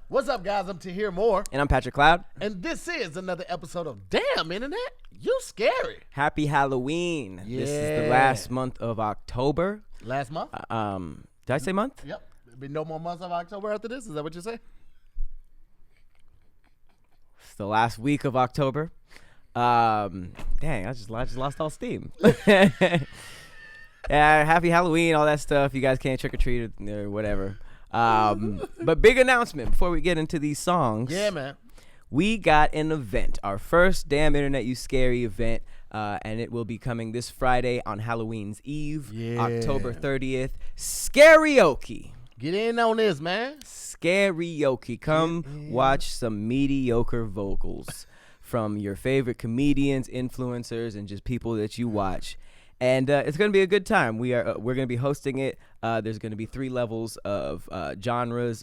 What's up, guys? I'm Tahir Moore. And I'm Patrick Cloud. And this is another episode of Damn Internet, You Scary. Happy Halloween. Yeah. This is the last month of October. Last month? Did I say month? Yep. There'll be no more months of October after this. Is that what you say? It's the last week of October. Dang, I just lost all steam. Yeah, happy Halloween, all that stuff. You guys can't trick or treat or whatever. But big announcement before we get into these songs. Yeah, man. We got an event, our first Damn Internet You Scary event, and it will be coming this Friday on Halloween's Eve, October 30th. Scarioke. Get in on this, man. Scarioke. Come watch some mediocre vocals from your favorite comedians, influencers, and just people that you watch. And it's going to be a good time. We're going to be hosting it. There's going to be 3 levels of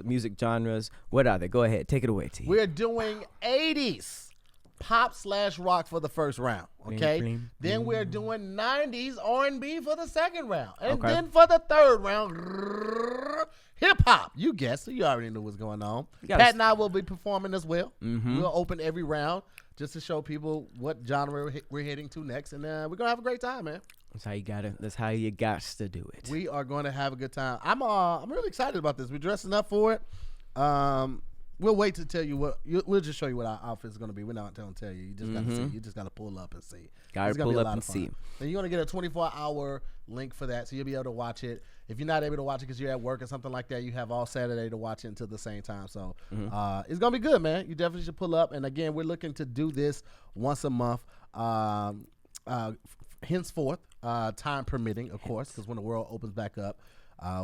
music genres. What are they? Go ahead. Take it away, T. We're doing 80s pop/rock for the first round, okay? Then we're doing 90s R&B for the second round. And then for the third round, hip-hop. You guessed it. You already knew what's going on. Pat and I will be performing as well. We'll open every round just to show people what genre we're heading to next. And we're going to have a great time, man. That's how you got to. That's how you got to do it. We are going to have a good time. I'm really excited about this. We're dressing up for it. We'll wait to tell you what. We'll just show you what our outfit is going to be. We're not going to tell you. You just got to see. You just got to pull up and see. Got to pull up and see. Then you're going to get a 24-hour link for that, so you'll be able to watch it. If you're not able to watch it because you're at work or something like that, you have all Saturday to watch it until the same time. So it's going to be good, man. You definitely should pull up. And again, we're looking to do this once a month. Henceforth, time permitting, of course, because when the world opens back up,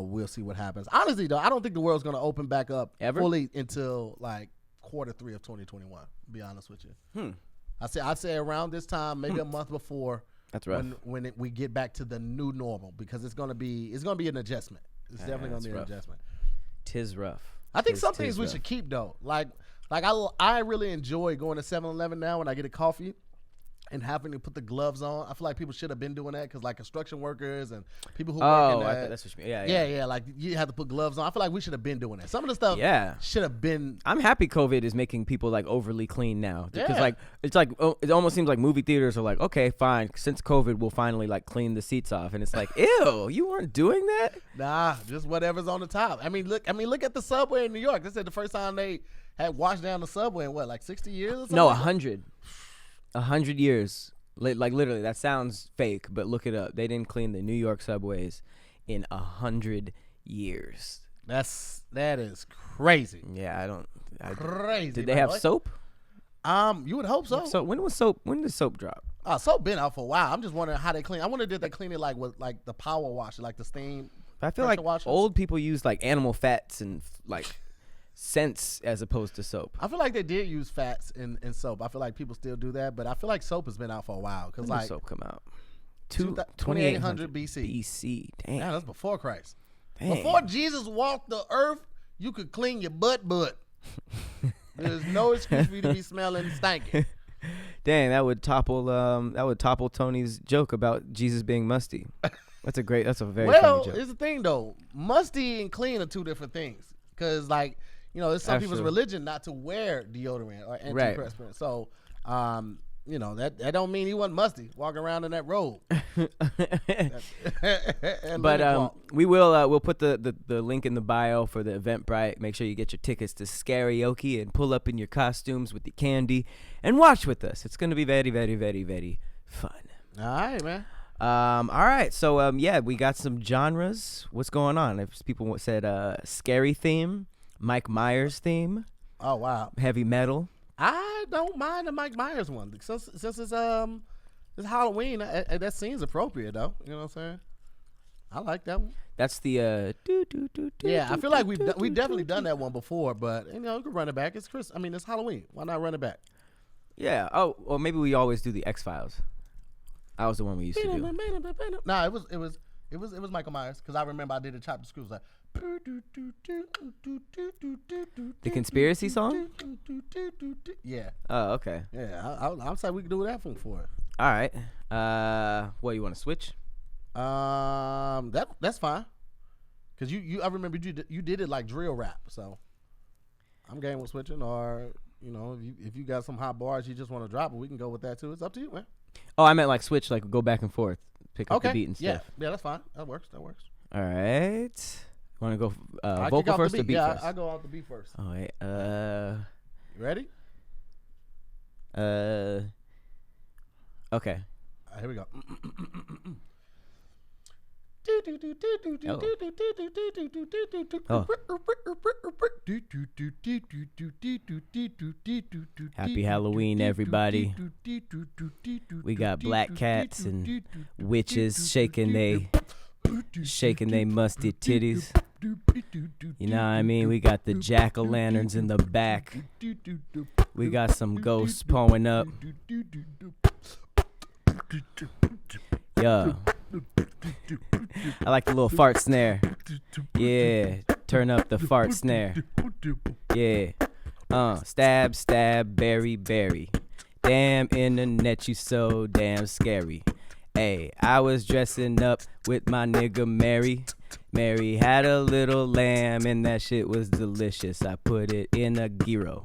we'll see what happens. Honestly, though, I don't think the world's going to open back up fully until like quarter 3 of 2021. To be honest with you, I'd say around this time, maybe a month before. That's right. When we get back to the new normal, because it's gonna be an adjustment. It's definitely gonna be an adjustment. Tis rough. I think some things we should keep though. Like I really enjoy going to 7-Eleven now when I get a coffee and having to put the gloves on. I feel like people should have been doing that because like construction workers and people who work in that. That's what you mean. Yeah. Like you have to put gloves on. I feel like we should have been doing that. Some of the stuff should have been. I'm happy COVID is making people like overly clean now because it almost seems like movie theaters are like, okay, fine. Since COVID, we'll finally like clean the seats off, and it's like, ew, you weren't doing that. Nah, just whatever's on the top. I mean, look at the subway in New York. They said the first time they had washed down the subway in what, like 60 years or something? No, 100. 100 years. Like literally, that sounds fake, but look it up. They didn't clean the New York subways in 100 years. That is crazy. Yeah, crazy. Did they have soap? You would hope so. So when did soap drop? Soap been out for a while. I'm just wondering how they clean. I wonder did they clean it like with like the power washer, like the steam. I feel like old people use like animal fats and like scents as opposed to soap. I feel like they did use fats in soap. I feel like people still do that, but I feel like soap has been out for a while. Because like soap come out? 2800 BC. BC. Damn. Yeah, that's before Christ. Dang. Before Jesus walked the earth, you could clean your butt. There's no excuse for you to be smelling stinking. Dang, that would topple Tony's joke about Jesus being musty. That's a very funny joke. Well, here's the thing though. Musty and clean are two different things. Because like, you know, it's some people's religion not to wear deodorant or antiperspirant. So, you know, that don't mean he wasn't musty walking around in that robe. But we'll put the link in the bio for the Eventbrite. Make sure you get your tickets to Scarioke and pull up in your costumes with the candy and watch with us. It's going to be very, very, very, very fun. All right, man. All right. So, we got some genres. What's going on? If people said scary theme, Mike Myers theme. Oh, wow. Heavy metal. I don't mind the Mike Myers one. Since it's Halloween, that seems appropriate, though. You know what I'm saying? I like that one. That's the yeah, I feel like we've definitely done that one before, but you know, you could run it back. It's Halloween. Why not run it back? Yeah. Oh, or maybe we always do the X-Files. That was the one we used to do. Nah, it was Michael Myers because I remember I did a chop the screws like. The conspiracy song? Yeah. Oh, okay. Yeah, I'll say we can do that one for it. All right. What, you want to switch? That's fine. Cause I remember you did it like drill rap, so I'm game with switching, or if you got some hot bars you just want to drop, we can go with that too. It's up to you, man. Oh, I meant like switch, like go back and forth, pick up the beat and stuff. Yeah, that's fine. That works. All right. Want to go vocal first or beat first? I go off the beat first. All right. You ready? Okay. Here we go. Oh. Happy Halloween, everybody. We got black cats and witches shaking they musty titties. You know what I mean? We got the jack-o'-lanterns in the back. We got some ghosts pulling up. Yo. I like the little fart snare. Yeah. Turn up the fart snare. Yeah. Stab, stab, berry, berry. Damn internet, you so damn scary. Hey, I was dressing up with my nigga Mary. Mary had a little lamb and that shit was delicious. I put it in a gyro.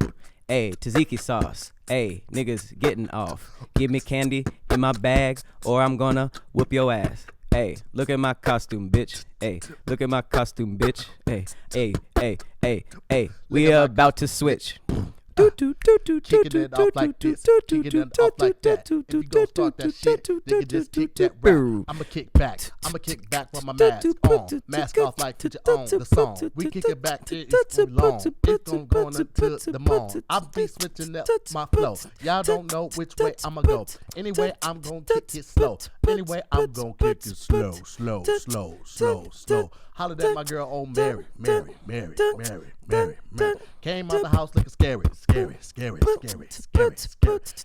Hey, tzatziki sauce. Hey, niggas getting off. Give me candy in my bag or I'm gonna whoop your ass. Hey, look at my costume, bitch. Hey, look at my costume, bitch. Hey, hey, hey, hey, hey. We about to switch. Kicking it off like this, kicking it off like that. If you gon' start that shit, then you just kick that rap. I'ma kick back with my mask on. Mask off like put you on the song. We kick it back, it's too long. It's gon' go into the mall. I'll be switching up my flow. Y'all don't know which way I'ma go. Anyway, I'm gon' kick it slow. Anyway, I'm gon' kick it slow, slow, slow, slow, slow. Hollered at my girl, old Mary. Came out the house looking scary.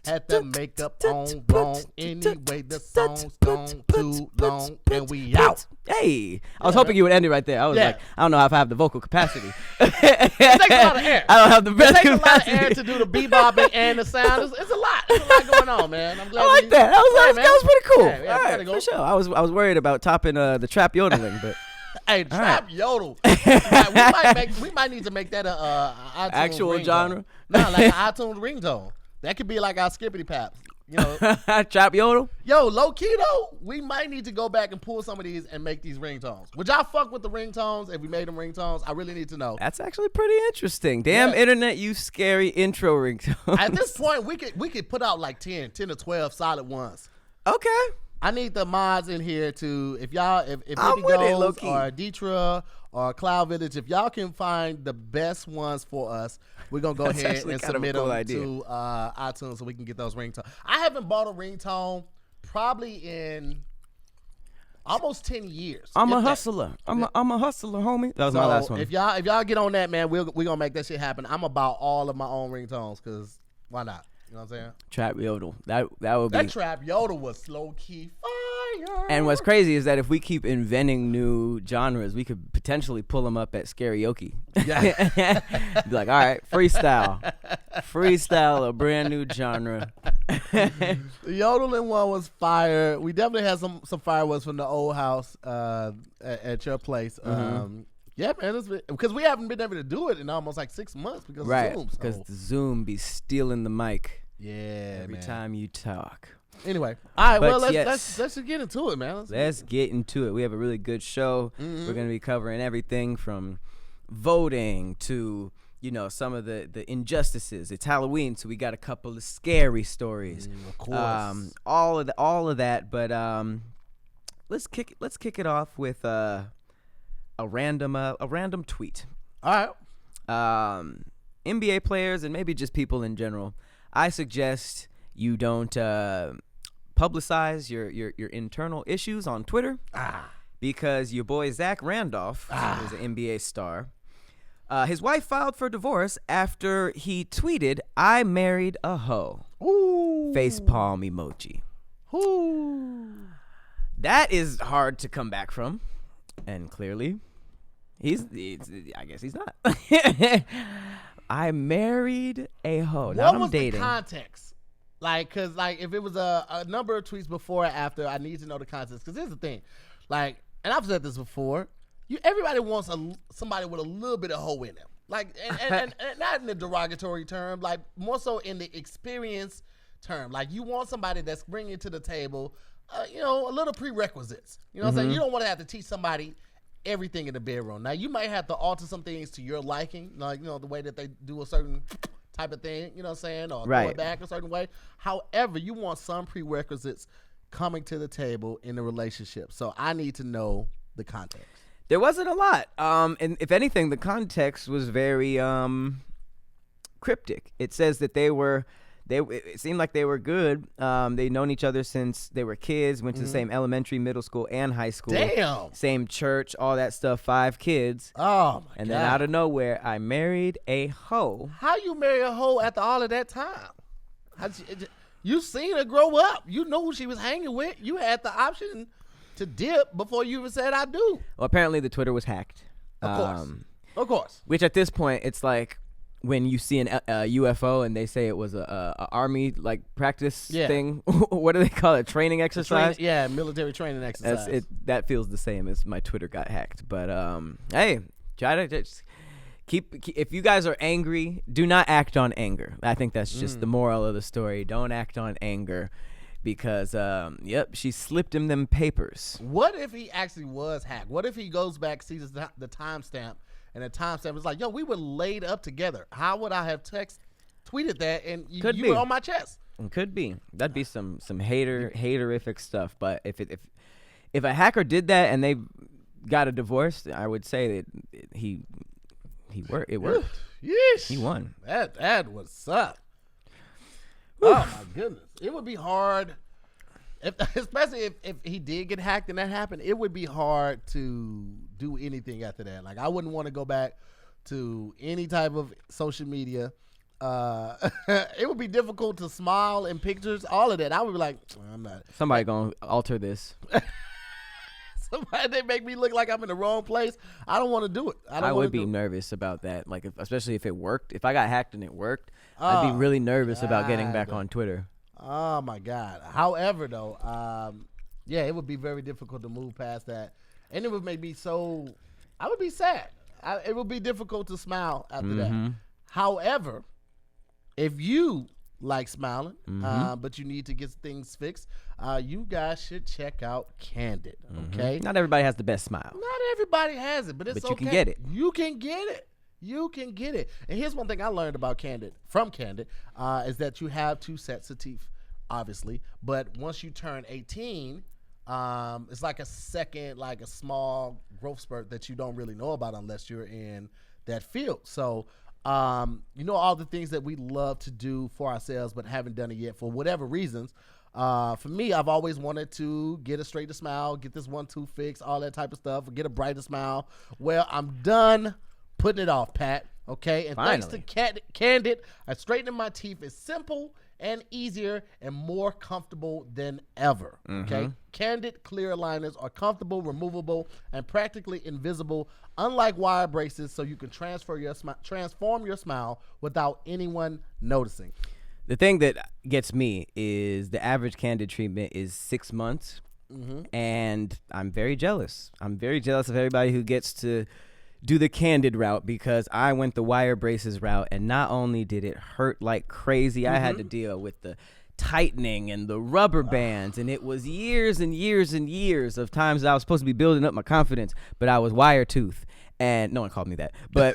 Had the makeup on wrong. Anyway, the song's gone too long, and we out. Hey, I was hoping you would end it right there. I was like, I don't know if I have the vocal capacity. It takes a lot of air. I don't have the best capacity. It takes a lot of air to do the bebopping and the sound. It's a lot. There's a lot going on, man. I'm glad I like that. That was pretty cool. Yeah, all right, for sure. I was worried about topping the trap yodeling, but. Hey, trap yodel. we might need to make that a iTunes actual ringtone. genre. Nah, like an iTunes ringtone. That could be like our skippity paps. Trap yodel. Yo, low key though, we might need to go back and pull some of these and make these ringtones. Would y'all fuck with the ringtones if we made them ringtones? I really need to know. That's actually pretty interesting. Damn internet, you scary intro ringtones. At this point, we could put out like 10 to 12 solid ones. Okay. I need the mods in here to, if Baby I'm with it, Goes or Deetra or Cloud Village, if y'all can find the best ones for us, we're going to go ahead and submit them to iTunes so we can get those ringtones. I haven't bought a ringtone probably in almost 10 years. I'm a hustler. I'm a hustler, homie. That was my last one. If y'all get on that, man, we're going to make that shit happen. I'm about all of my own ringtones because why not? You know what I'm saying? Trap yodel. That would be. That trap yodel was low key fire. And what's crazy is that if we keep inventing new genres, we could potentially pull them up at Scarioke. Yeah. Be like, all right, freestyle a brand new genre. The yodeling one was fire. We definitely had some fire ones from the old house at your place. Mm-hmm. Yeah, man, because we haven't been able to do it in almost like 6 months because of Zoom. Because the Zoom be stealing the mic. Yeah, every time you talk. Anyway, all right, let's just get into it, man. Let's get into it. We have a really good show. Mm-hmm. We're going to be covering everything from voting to some of the injustices. It's Halloween, so we got a couple of scary stories. Of course, all of that. But let's kick it off with a random tweet. All right. NBA players and maybe just people in general, I suggest you don't publicize your internal issues on Twitter. Because your boy Zach Randolph, who's an NBA star, his wife filed for divorce after he tweeted, "I married a hoe." Ooh. Facepalm emoji. Ooh. That is hard to come back from, and clearly I guess he's not. I married a hoe. Now I'm dating. What was the context? Cause if it was a number of tweets before or after, I need to know the context. Cause here's the thing, and I've said this before, everybody wants somebody with a little bit of hoe in them. Like, and not in the derogatory term, like more so in the experience term. Like, you want somebody that's bringing to the table, a little prerequisites. You know what I'm saying? You don't want to have to teach somebody everything in the bedroom. Now, you might have to alter some things to your liking, like, the way that they do a certain type of thing, you know what I'm saying? Or throw it back a certain way. However, you want some prerequisites coming to the table in the relationship. So I need to know the context. There wasn't a lot. And if anything, the context was very cryptic. It says that it seemed like they were good. They'd known each other since they were kids, went to the same elementary, middle school, and high school. Damn. Same church, all that stuff, 5 kids. Oh, my God. And then out of nowhere, I married a hoe. How you marry a hoe after all of that time? You seen her grow up. You know who she was hanging with. You had the option to dip before you even said I do. Well, apparently the Twitter was hacked. Of course. Which at this point, it's like when you see a UFO and they say it was a army like practice thing. What do they call it? Training exercise? Military training exercise. That feels the same as my Twitter got hacked. But hey, try to just if you guys are angry, do not act on anger. I think that's just the moral of the story. Don't act on anger. Because, she slipped him them papers. What if he actually was hacked? What if he goes back, sees the timestamp, and the timestamp is like, yo, we were laid up together. How would I have tweeted that, and you were on my chest? It could be. That'd be some haterific stuff. But if a hacker did that and they got a divorce, I would say that it worked. Yeesh. He won. That would suck. Oh my goodness. It would be hard, especially if he did get hacked and that happened, it would be hard to do anything after that. Like, I wouldn't want to go back to any type of social media. It would be difficult to smile in pictures, all of that. I would be like, I'm not. Somebody gonna alter this. They make me look like I'm in the wrong place. I don't want to do it. I would be nervous about that. Like, especially if it worked. If I got hacked and it worked, I'd be really nervous about getting back on Twitter. Oh my God. However, though, it would be very difficult to move past that, and it would make me I would be sad. It would be difficult to smile after that. However, if you like smiling, but you need to get things fixed, you guys should check out Candid. Okay. Not everybody has the best smile. Not everybody has it, but it's okay. You can get it. You can get it. You can get it. And here's one thing I learned about Candid, is that you have 2 sets of teeth, obviously. But once you turn 18, it's like a small growth spurt that you don't really know about unless you're in that field. So, all the things that we love to do for ourselves but haven't done it yet for whatever reasons. For me, I've always wanted to get a straighter smile, get this 1 tooth fixed, all that type of stuff, or get a brighter smile. Well, I'm done putting it off, Pat. Okay, and finally, thanks to Candid, straightening my teeth is simple and easier and more comfortable than ever. Okay, Candid clear aligners are comfortable, removable, and practically invisible, unlike wire braces, so you can transform your smile without anyone noticing. The thing that gets me is the average Candid treatment is 6 months, and I'm very jealous. I'm very jealous of everybody who gets to do the Candid route, because I went the wire braces route, and not only did it hurt like crazy, I had to deal with the tightening and the rubber bands, and it was years and years and years of times that I was supposed to be building up my confidence, but I was wire tooth, and no one called me that. But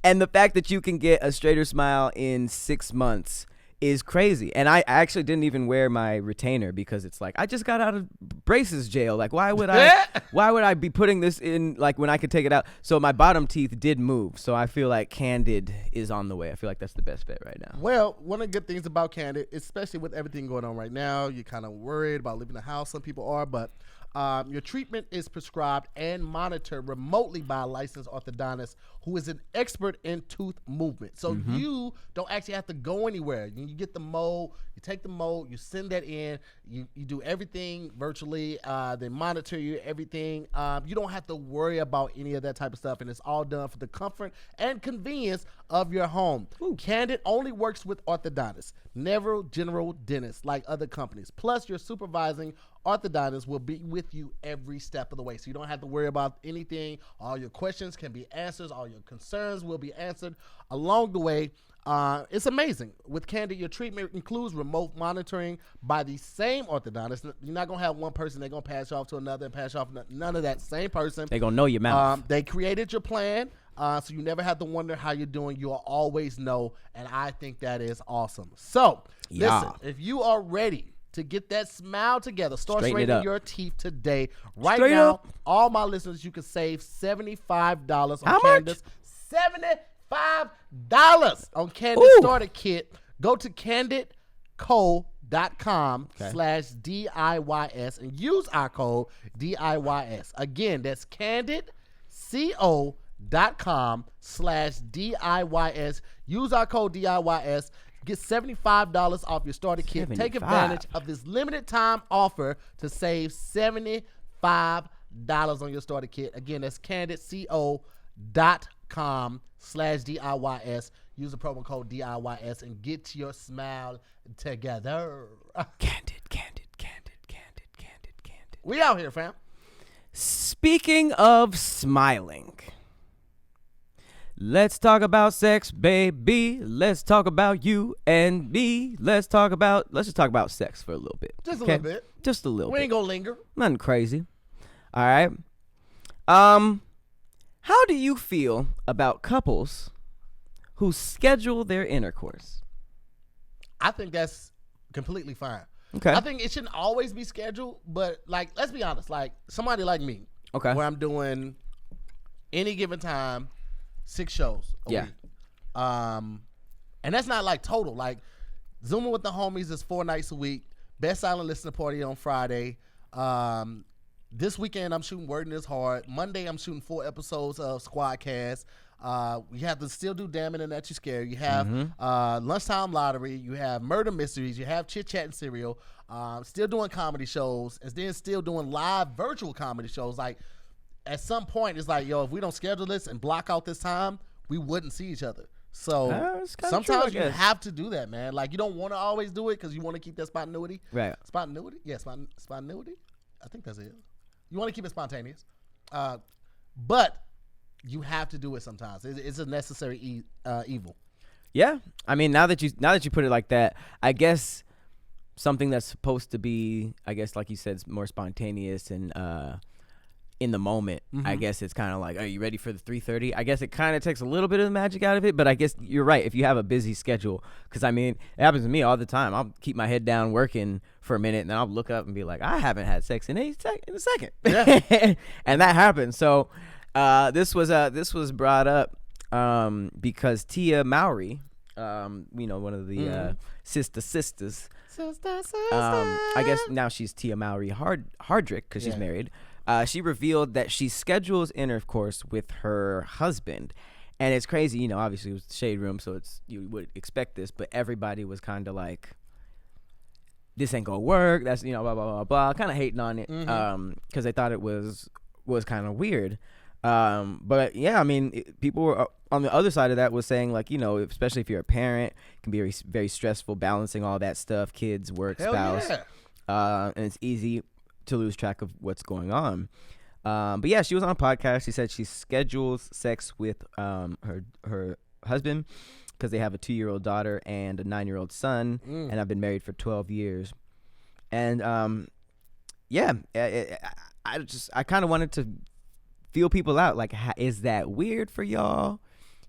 and the fact that you can get a straighter smile in 6 months is crazy. And I actually didn't even wear my retainer, because it's like, I just got out of braces jail. Like, why would I be putting this in, like, when I could take it out? So my bottom teeth did move. So I feel like Candid is on the way. I feel like that's the best bet right now. Well, one of the good things about Candid, especially with everything going on right now, you're kind of worried about leaving the house. Some people are, but your treatment is prescribed and monitored remotely by a licensed orthodontist who is an expert in tooth movement. So you don't actually have to go anywhere. You get the mold, you take the mold, you send that in, you do everything virtually. They monitor you, everything. You don't have to worry about any of that type of stuff, and it's all done for the comfort and convenience of your home. Candid only works with orthodontists, never general dentists like other companies. Plus, you're supervising orthodontist will be with you every step of the way. So you don't have to worry about anything. All your questions can be answered. All your concerns will be answered along the way. It's amazing. With Candid, your treatment includes remote monitoring by the same orthodontist. You're not going to have one person, they're going to pass you off to another and pass you off. None of that. Same person. They're going to know your mouth. They created your plan, so you never have to wonder how you're doing. You'll always know, and I think that is awesome. So, listen, if you are ready to get that smile together, start straightening your teeth today. Right now, all my listeners, you can save $75 on Candid's $75 on Candid starter kit. Go to candidco.com/DIYS and use our code DIYS. Again, that's candidco.com/DIYS. Use our code DIYS. Get $75 off your starter kit. Take advantage of this limited time offer to save $75 on your starter kit. Again, that's candidco.com/DIYS. Use the promo code DIYS and get your smile together. Candid. We out here, fam. Speaking of smiling, let's talk about sex, baby. Let's talk about you and me. Let's just talk about sex for a little bit. Just a little bit. Just a little bit. We ain't gonna linger. Nothing crazy. All right. How do you feel about couples who schedule their intercourse? I think that's completely fine. Okay. I think it shouldn't always be scheduled, but like, let's be honest, like somebody like me, okay, where I'm doing any given time 6 shows a week. And that's not like total. Like Zooming with the Homies is 4 nights a week. Best Silent Listener Party on Friday. This weekend I'm shooting Wording Is Hard. Monday I'm shooting 4 episodes of Squadcast. We have to still do Damn It and That You Scare. You have Lunchtime Lottery. You have Murder Mysteries. You have Chit Chat and Serial. Still doing comedy shows, and then still doing live virtual comedy shows. Like at some point, it's like, yo, if we don't schedule this and block out this time, we wouldn't see each other. So sometimes you have to do that, man. Like you don't want to always do it because you want to keep that spontaneity. Right. Spontaneity? Yeah, spontaneity. I think that's it. You want to keep it spontaneous. But you have to do it sometimes. It's a necessary evil. Yeah. I mean, now that you put it like that, I guess something that's supposed to be, I guess, like you said, more spontaneous and in the moment. I guess it's kind of like, are you ready for the 3:30? I guess it kind of takes a little bit of the magic out of it, but I guess you're right. If you have a busy schedule, because I mean, it happens to me all the time. I'll keep my head down working for a minute, and then I'll look up and be like, I haven't had sex in a second. Yeah. And that happens. So this was brought up because Tia Mowry, one of the sisters. I guess now she's Tia Mowry Hardrick because she's married. She revealed that she schedules intercourse with her husband, and it's crazy. Obviously it was the Shade Room, so you would expect this, but everybody was kind of like, "This ain't gonna work." That's blah blah blah blah, kind of hating on it because they thought it was kind of weird. But yeah, I mean, people were on the other side of that was saying like, especially if you're a parent, it can be very, very stressful balancing all that stuff, kids, work, spouse, and it's easy to lose track of what's going on. But yeah, she was on a podcast. She said she schedules sex with her husband because they have a 2-year-old daughter and a 9-year-old son, and I've been married for 12 years. And I kind of wanted to feel people out. Like, is that weird for y'all?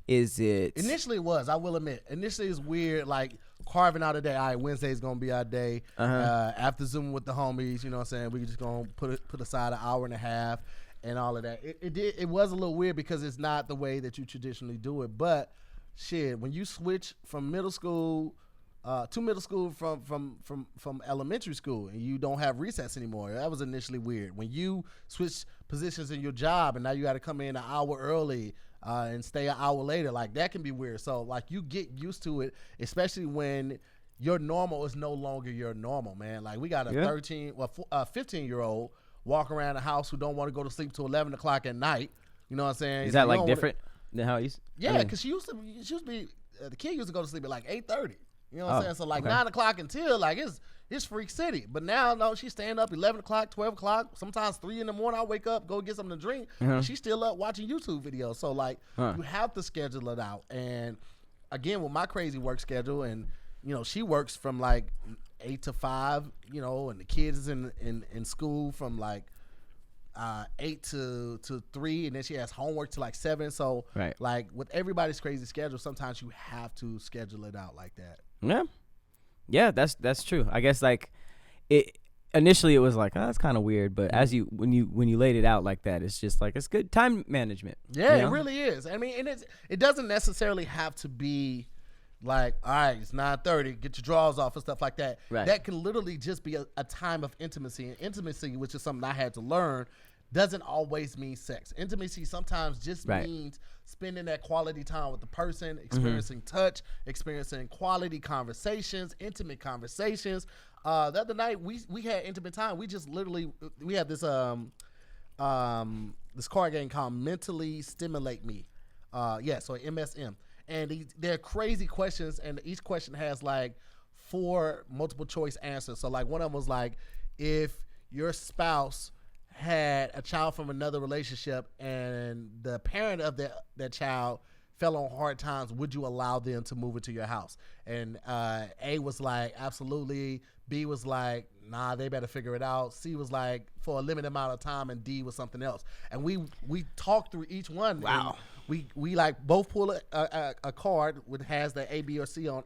Is it? Initially it was, I will admit. Initially it's weird, like carving out a day. All right, Wednesday's going to be our day. After Zooming with the Homies, you know what I'm saying? We just going to put aside an hour and a half and all of that. It was a little weird because it's not the way that you traditionally do it. But shit, when you switch from middle school to middle school from elementary school and you don't have recess anymore, that was initially weird. When you switch positions in your job and now you got to come in an hour early and stay an hour later, like that can be weird. So like you get used to it, especially when your normal is no longer your normal, man. Like we got a 15-year-old walk around the house who don't want to go to sleep till 11 o'clock at night. You know what I'm saying? Is that like different than how you? Yeah, because she used to be the kid used to go to sleep at like 8:30. You know what I'm saying? So like 9 o'clock until like it's freak city. But now no, she's staying up 11 o'clock, 12 o'clock, sometimes 3 in the morning. I wake up, go get something to drink. And she's still up watching YouTube videos. So like you have to schedule it out. And again, with my crazy work schedule, and you know, she works from like 8 to 5, you know, and the kids is in school from like 8 to 3, and then she has homework to like 7. So like with everybody's crazy schedule, sometimes you have to schedule it out like that. Yeah, that's true. I guess like it initially it was like, oh, that's kind of weird, but as when you laid it out like that, it's just like it's good time management. Yeah, you know? It really is. I mean, and it doesn't necessarily have to be like, all right, it's 9:30, get your drawers off and stuff like that. Right. That can literally just be a time of intimacy. And intimacy, which is something I had to learn, doesn't always mean sex. Intimacy sometimes just means spending that quality time with the person, experiencing touch, experiencing quality conversations, intimate conversations. The other night we had intimate time. We just literally we had this this card game called Mentally Stimulate Me. So MSM. And they're crazy questions, and each question has like 4 multiple choice answers. So like one of them was like, if your spouse had a child from another relationship and the parent of that child fell on hard times, would you allow them to move into your house? And A was like, absolutely. B was like, nah, they better figure it out. C was like, for a limited amount of time, and D was something else. And we talked through each one. Wow. We like both pull a card which has the A, B, C, or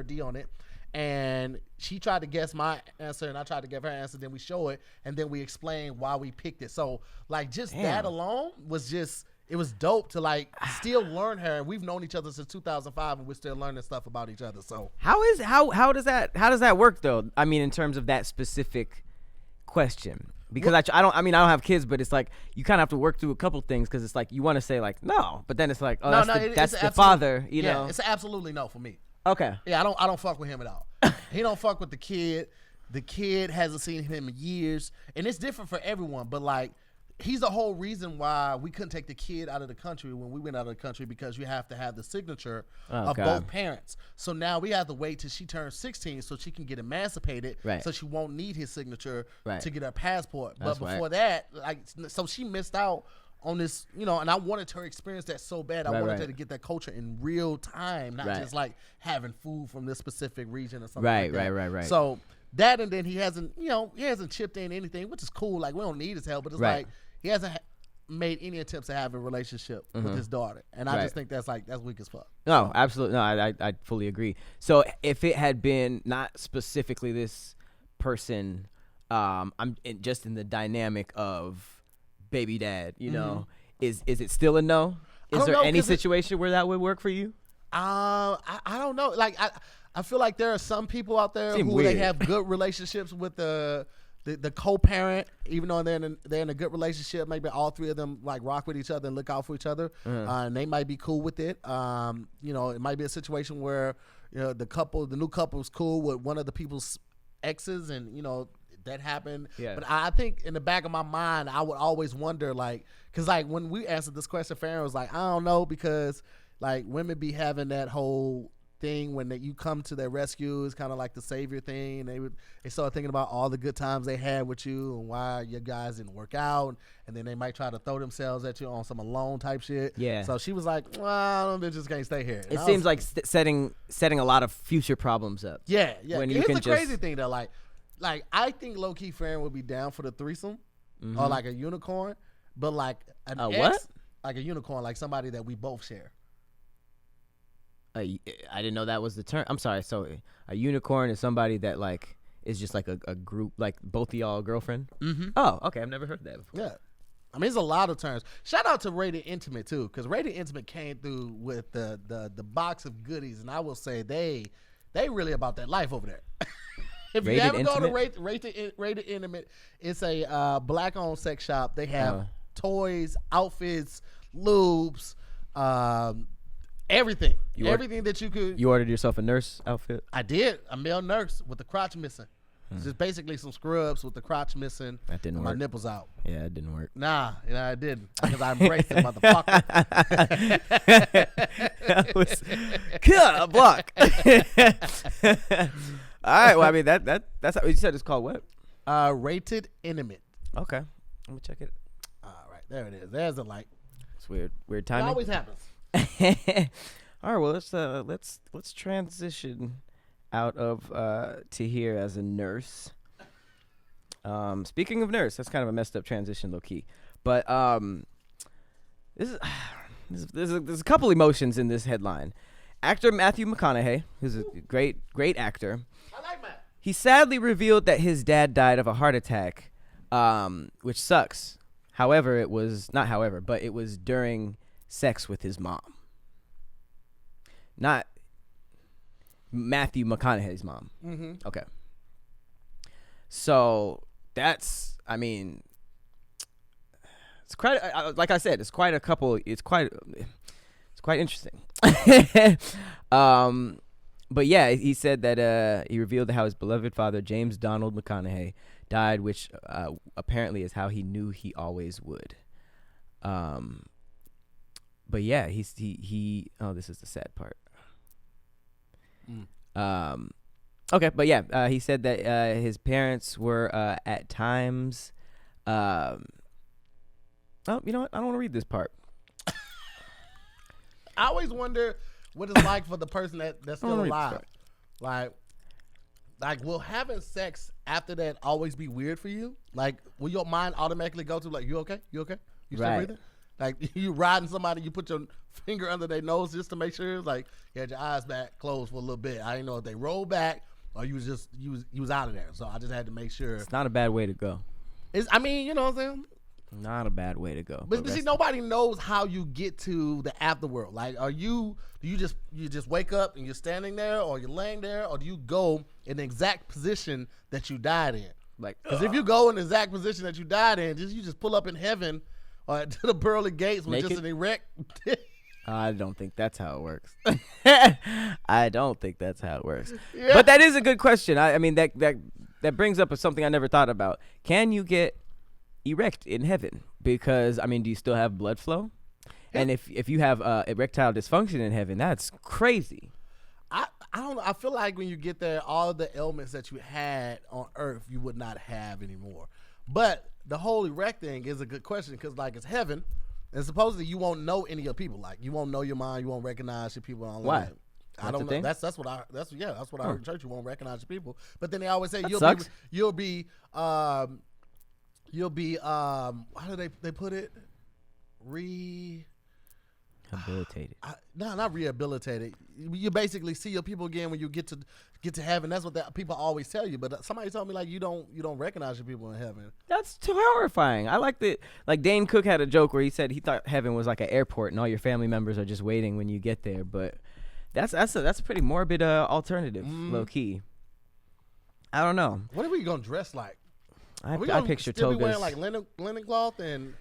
D on it. And she tried to guess my answer, and I tried to guess her answer. Then we show it, and then we explain why we picked it. So like just that alone was just, it was dope to like still learn her. And we've known each other since 2005, and we're still learning stuff about each other. So how does that work though? I mean, in terms of that specific question. Because I don't have kids, but it's like you kind of have to work through a couple things, because it's like you want to say like no, but then it's like, oh, that's the father, you know. It's absolutely no for me. Okay. Yeah, I don't fuck with him at all. He don't fuck with the kid. The kid hasn't seen him in years, and it's different for everyone. But like, he's the whole reason why we couldn't take the kid out of the country when we went out of the country, because you have to have the signature of both parents. So now we have to wait till she turns 16 so she can get emancipated, so she won't need his signature to get her passport. But before that, like, so she missed out on this, you know, and I wanted her to experience that so bad. I wanted her to get that culture in real time, not just like having food from this specific region or something like that. Right. So that, and then he hasn't chipped in anything, which is cool. Like, we don't need his help, but it's like he hasn't made any attempts to have a relationship with his daughter, and I just think that's weak as fuck. No, absolutely, no, I fully agree. So if it had been not specifically this person, just in the dynamic of baby dad, you know, is it still a no? Is there any situation where that would work for you? I don't know. Like, I feel like there are some people out there who they have good relationships with the co-parent, even though they're in a good relationship. Maybe all 3 of them like rock with each other and look out for each other, and they might be cool with it. You know, it might be a situation where, you know, the new couple is cool with one of the people's exes, and you know that happened. Yeah. But I think in the back of my mind, I would always wonder, like, because like when we answered this question, Farron was like, I don't know, because like women be having that whole thing when you come to their rescue. It's kind of like the savior thing. They start thinking about all the good times they had with you and why your guys didn't work out, and then they might try to throw themselves at you on some alone type shit. Yeah. So she was like, well, they just can't stay here. It seems like setting a lot of future problems up. Yeah. When here's the crazy thing though, like I think low key Farron would be down for the threesome, or like a unicorn, but like an ex, what? Like a unicorn, like somebody that we both share. I didn't know that was the term. I'm sorry. So a unicorn is somebody that like is just like a group, like both of y'all a girlfriend. Oh, okay. I've never heard that before. Yeah, I mean, there's a lot of terms. Shout out to Rated Intimate too, because Rated Intimate came through with the box of goodies, and I will say they really about that life over there. If you haven't gone to Rated Intimate, it's a black-owned sex shop. They have toys, outfits, lubes, everything. Everything that you could. You ordered yourself a nurse outfit? I did. A male nurse with the crotch missing. It's just basically some scrubs with the crotch missing. That didn't and work. My nipples out. Yeah, it didn't work. Nah, it didn't. Because I embraced it, motherfucker. That was block. All right. Well, I mean that's how you said it's called what? Rated Intimate. Okay. Let me check it. All right, there it is. There's a light. It's weird It timing. always happens. All right. Well, let's transition out of Tahir as a nurse. Speaking of nurse, that's kind of a messed up transition, low key. But there's a couple emotions in this headline. Actor Matthew McConaughey, who's a great actor. I like Matt. He sadly revealed that his dad died of a heart attack, which sucks. However, it was during sex with his mom. Not Matthew McConaughey's mom. Mm-hmm. Okay. So that's, I mean, it's quite, like I said, it's quite interesting. But yeah, he said that he revealed how his beloved father, James Donald McConaughey, died, which apparently is how he knew he always would. But yeah, he oh, this is the sad part. Okay, but yeah, he said that his parents were at times. Oh, you know what? I don't want to read this part. I always wonder what it's like for the person that's still alive. Like, will having sex after that always be weird for you? Like, will your mind automatically go to like, you okay? You okay? You still breathing? Like, you riding somebody, you put your finger under their nose just to make sure. It's like you had your eyes back closed for a little bit. I didn't know if they rolled back or you was out of there. So I just had to make sure. It's not a bad way to go. I mean, you know what I'm saying? Not a bad way to go. But see, nobody knows how you get to the afterworld. Like, do you just wake up and you're standing there, or you're laying there, or do you go in the exact position that you died in? Like, because if you go in the exact position that you died in, you just pull up in heaven or to the pearly gates with just an erect. I don't think that's how it works. I don't think that's how it works. Yeah. But that is a good question. I mean, that brings up something I never thought about. Can you get erect in heaven? Because, I mean, do you still have blood flow? Yeah. And if you have erectile dysfunction in heaven, that's crazy. I don't know. I feel like when you get there, all the ailments that you had on earth, you would not have anymore. But the whole erect thing is a good question because, like, it's heaven. And supposedly you won't know any of your people. Like, you won't know your mind. You won't recognize your people online. Why? I don't know. That's what I heard in church. You won't recognize your people. But then they always say you'll be how do they put it? Rehabilitated. Not rehabilitated. You basically see your people again when you get to heaven. That's what people always tell you. But somebody told me like you don't recognize your people in heaven. That's too horrifying. I like that. Like Dane Cook had a joke where he said he thought heaven was like an airport and all your family members are just waiting when you get there. But that's a pretty morbid alternative, low key. I don't know. What are we gonna dress like? I picture still togas. Be wearing like linen cloth and.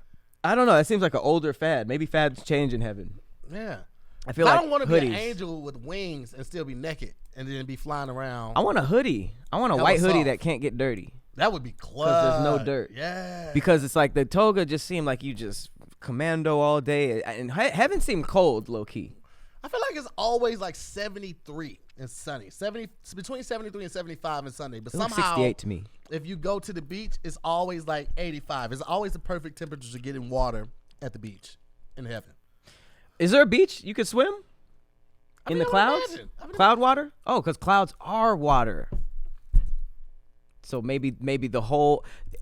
I don't know. That seems like an older fad. Maybe fads change in heaven. Yeah. I feel like I don't want to hoodies. be an angel with wings and still be naked and then be flying around. I want a hoodie. I want a white hoodie that can't get dirty. That would be clutch. Because there's no dirt. Yeah. Because it's like the toga just seemed like you just commando all day. And heaven seemed cold, low key. I feel like it's always like 73 and sunny. Between 73 and 75 and sunny. But somehow 68 to me. If you go to the beach, it's always like 85. It's always the perfect temperature to get in water at the beach in heaven. Is there a beach you could swim? In the clouds? Cloud water? Oh, because clouds are water. So maybe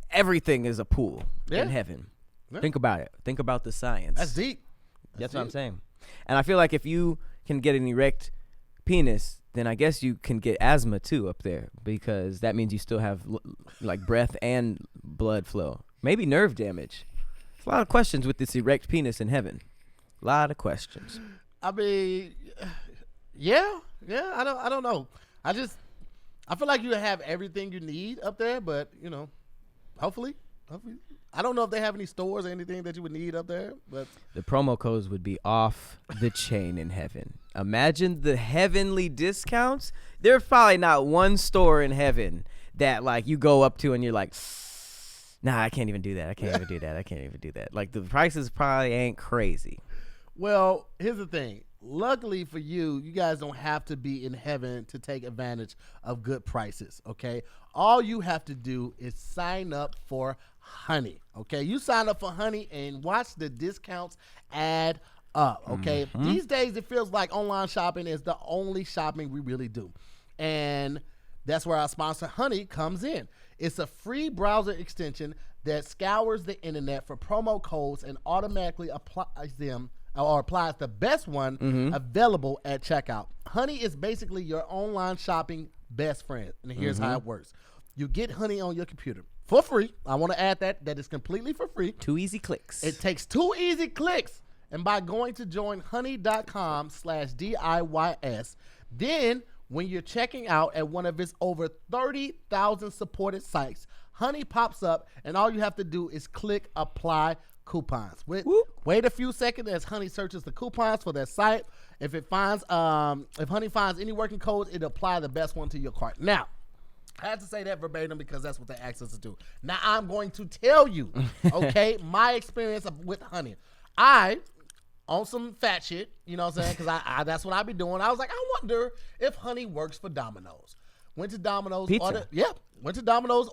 everything is a pool in heaven. Yeah. Think about it. Think about the science. That's deep. That's what I'm saying. And I feel like if you can get an erect penis, then I guess you can get asthma too up there because that means you still have like breath and blood flow. Maybe nerve damage. There's a lot of questions with this erect penis in heaven. A lot of questions. I mean, yeah. I don't know. I feel like you have everything you need up there, but you know, hopefully. I don't know if they have any stores or anything that you would need up there, but the promo codes would be off the chain in heaven. Imagine the heavenly discounts. There's probably not one store in heaven that like you go up to and you're like, nah, I can't even do that. I can't even do that. Like the prices probably ain't crazy. Well, here's the thing. Luckily for you, you guys don't have to be in heaven to take advantage of good prices, okay? All you have to do is sign up for Honey, okay? You sign up for Honey and watch the discounts add up, okay? These days, it feels like online shopping is the only shopping we really do. And that's where our sponsor, Honey, comes in. It's a free browser extension that scours the internet for promo codes and automatically applies them or applies the best one available at checkout. Honey is basically your online shopping best friend. And here's how it works. You get Honey on your computer for free. I want to add that is completely for free. 2 easy clicks. It takes 2 easy clicks. And by going to joinhoney.com/DIYS, then when you're checking out at one of its over 30,000 supported sites, Honey pops up and all you have to do is click apply coupons. Wait a few seconds as Honey searches the coupons for their site. If Honey finds any working codes, it'll apply the best one to your cart. Now, I had to say that verbatim because that's what they asked us to do. Now I'm going to tell you, okay, my experience with Honey. I, on some fat shit, you know what I'm saying? Because I that's what I be doing. I was like, I wonder if Honey works for Domino's. Went to Domino's,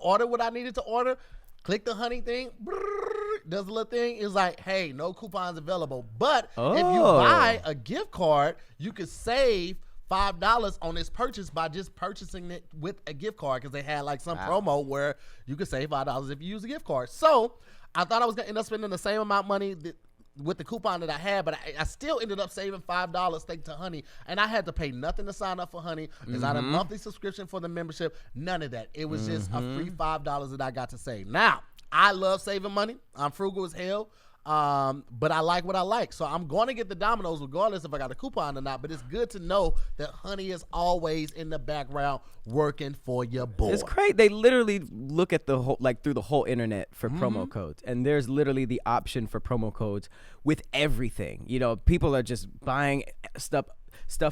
ordered what I needed to order, click the Honey thing, does a little thing. It's like, hey, no coupons available. But if you buy a gift card, you could save $5 on this purchase by just purchasing it with a gift card because they had like some promo where you could save $5 if you use a gift card. So I thought I was going to end up spending the same amount of money with the coupon that I had, but I still ended up saving $5 thanks to Honey, and I had to pay nothing to sign up for Honey. It's not a monthly subscription for the membership, none of that. It was just a free $5 that I got to save. Now, I love saving money. I'm frugal as hell, but I like what I like. So I'm going to get the Domino's regardless if I got a coupon or not, but it's good to know that Honey is always in the background working for your boy. It's great. They literally look at the whole, like through the whole internet for promo codes, and there's literally the option for promo codes with everything. You know, people are just buying stuff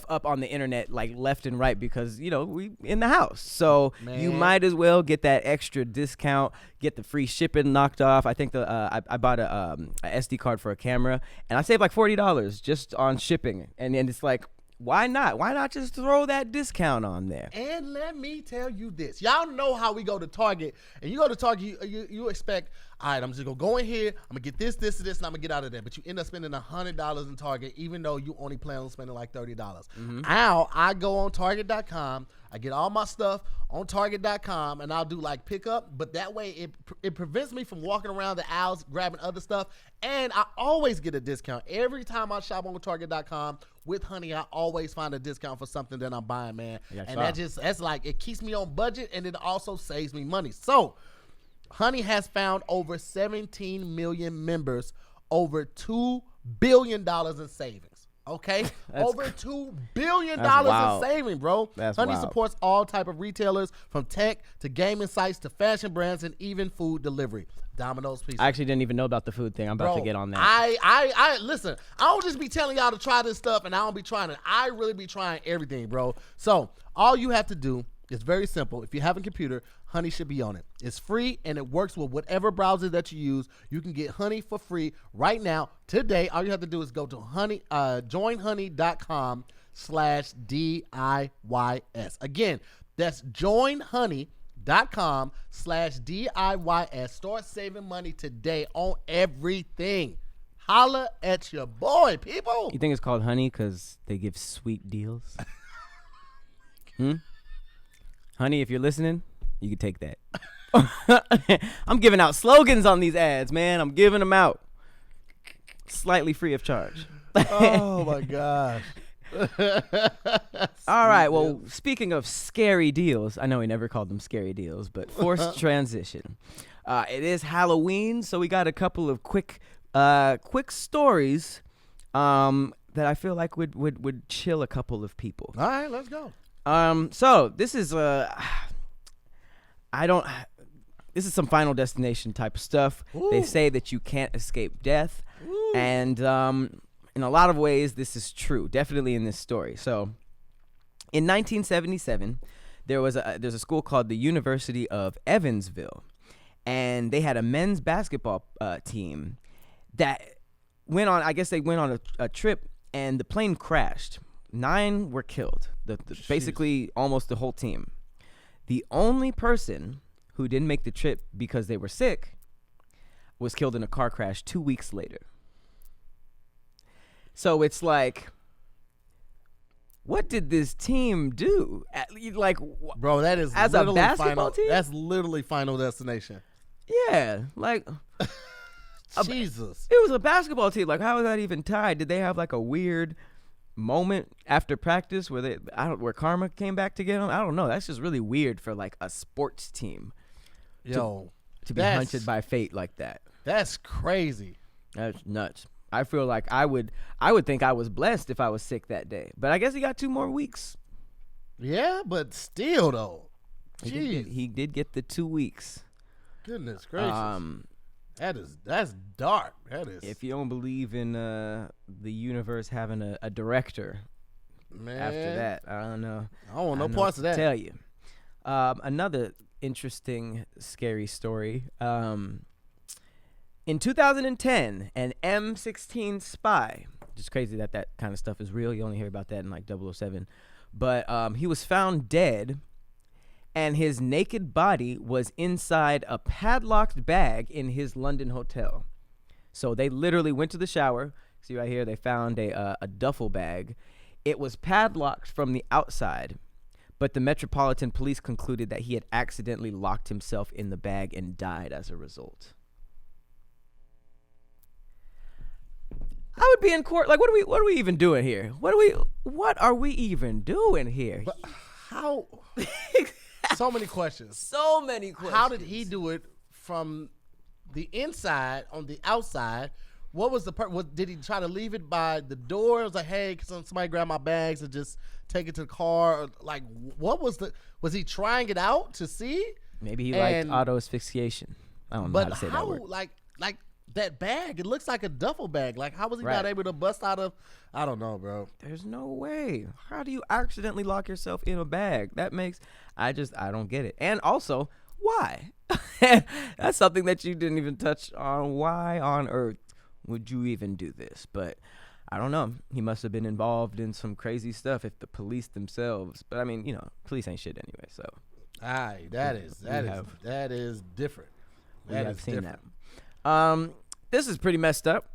up on the internet like left and right because, you know, we in the house. So you might as well get that extra discount, get the free shipping knocked off. I think I bought a SD card for a camera and I saved like $40 just on shipping. And it's like, why not? Why not just throw that discount on there? And let me tell you this. Y'all know how we go to Target. And you go to Target, you expect, all right, I'm just going to go in here. I'm going to get this, and I'm going to get out of there. But you end up spending $100 in Target, even though you only plan on spending like $30. Now, I go on Target.com. I get all my stuff on Target.com, and I'll do like pickup. But that way, it prevents me from walking around the aisles grabbing other stuff. And I always get a discount. Every time I shop on Target.com with Honey, I always find a discount for something that I'm buying, man. And that's like, it keeps me on budget, and it also saves me money. So, Honey has found over 17 million members, over $2 billion in savings. Okay? Over $2 billion in savings, bro. Honey supports all type of retailers, from tech to gaming sites to fashion brands and even food delivery. Domino's Pizza. I actually didn't even know about the food thing. I'm about to get on that. I listen, I don't just be telling y'all to try this stuff and I don't be trying it. I really be trying everything, bro. So all you have to do is very simple. If you have a computer, Honey should be on it. It's free and it works with whatever browser that you use. You can get Honey for free right now, today. All you have to do is go to joinhoney.com/DIYS. Again, that's joinhoney.com/DIYS. Start saving money today on everything. Holla at your boy, people. You think it's called Honey because they give sweet deals? Honey, if you're listening, you can take that. I'm giving out slogans on these ads, man. I'm giving them out. Slightly free of charge. Oh, my gosh. All right. Well, speaking of scary deals, I know we never called them scary deals, but forced transition. It is Halloween, so we got a couple of quick stories that I feel like would chill a couple of people. All right, let's go. So this is this is some Final Destination type of stuff. Ooh. They say that you can't escape death. Ooh. And in a lot of ways, this is true. Definitely in this story. So in 1977, there's a school called the University of Evansville, and they had a men's basketball team that went on. I guess they went on a trip, and the plane crashed. 9 were killed. Basically, almost the whole team. The only person who didn't make the trip because they were sick was killed in a car crash 2 weeks later. So it's like, what did this team do? Like, bro, that is as a basketball team. That's literally Final Destination. Yeah, like Jesus. It was a basketball team. Like, how was that even tied? Did they have like a weird moment after practice where where karma came back to get them? I don't know. That's just really weird for like a sports team. To be hunted by fate like that. That's crazy. That's nuts. I feel like I would think I was blessed if I was sick that day. But I guess he got 2 more weeks. Yeah, but still though. He did get the 2 weeks. Goodness gracious. That's dark. That is. If you don't believe in the universe having a director, man, after that, I don't know. I don't want no parts of that. Tell you. Another interesting, scary story. In 2010, an M16 spy. Just crazy that kind of stuff is real. You only hear about that in like 007. But he was found dead, and his naked body was inside a padlocked bag in his London hotel. So they literally went to the shower. See right here, they found a duffel bag. It was padlocked from the outside, but the Metropolitan Police concluded that he had accidentally locked himself in the bag and died as a result. I would be in court. Like, what are we even doing here? What are we even doing here? But how? So many questions. So many questions. How did he do it from the inside on the outside? What was did he try to leave it by the door? It was like, hey, can somebody grab my bags and just take it to the car? Or like, what was was he trying it out to see? Maybe he liked auto asphyxiation. I don't know how to say that word. Like that bag, it looks like a duffel bag. Like, how was he not able to bust out of? I don't know, bro. There's no way. How do you accidentally lock yourself in a bag? That makes, I don't get it. And also, why? That's something that you didn't even touch on. Why on earth would you even do this? But I don't know. He must have been involved in some crazy stuff if the police themselves, but I mean, police ain't shit anyway, so. That is different. That is different. That. This is pretty messed up.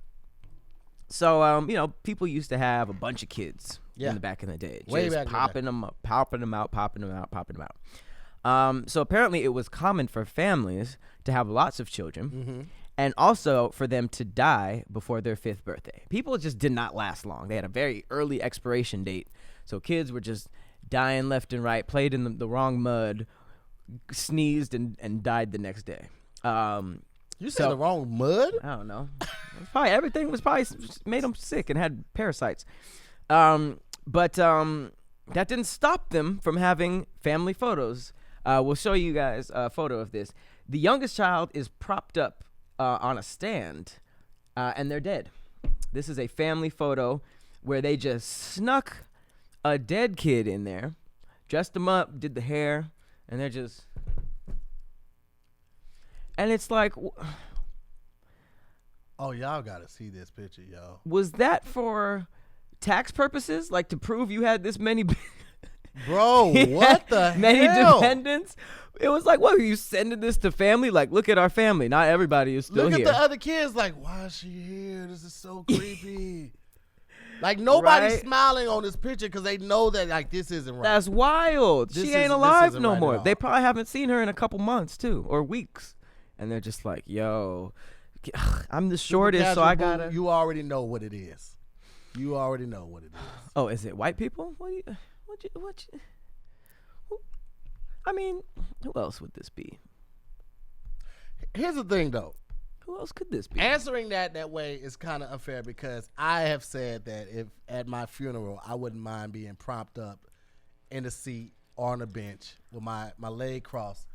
So, people used to have a bunch of kids in the back in the day. Just popping them out. So apparently it was common for families to have lots of children and also for them to die before their 5th birthday. People just did not last long. They had a very early expiration date. So kids were just dying left and right, played in the wrong mud, sneezed and died the next day. You said the wrong mud? I don't know. Everything was probably made them sick and had parasites. But that didn't stop them from having family photos. We'll show you guys a photo of this. The youngest child is propped up on a stand, and they're dead. This is a family photo where they just snuck a dead kid in there, dressed him up, did the hair, and they're just... And it's like... Oh, y'all got to see this picture, y'all. Was that for tax purposes? Like to prove you had this many... Bro, what the many hell? dependents? It was like, what, are you sending this to family? Like, look at our family. Not everybody is still here. Look at the other kids like, why is she here? This is so creepy. Like, nobody's smiling on this picture because they know that, like, this isn't right. That's wild. She ain't alive no more. They probably haven't seen her in a couple months, too, or weeks. And they're just like, yo, I'm the shortest, so I gotta... You already know what it is. You already know what it is. Oh, is it white people? I mean, who else would this be? Here's the thing, though. Who else could this be? Answering that way is kind of unfair because I have said that if at my funeral, I wouldn't mind being propped up in a seat or on a bench with my leg crossed.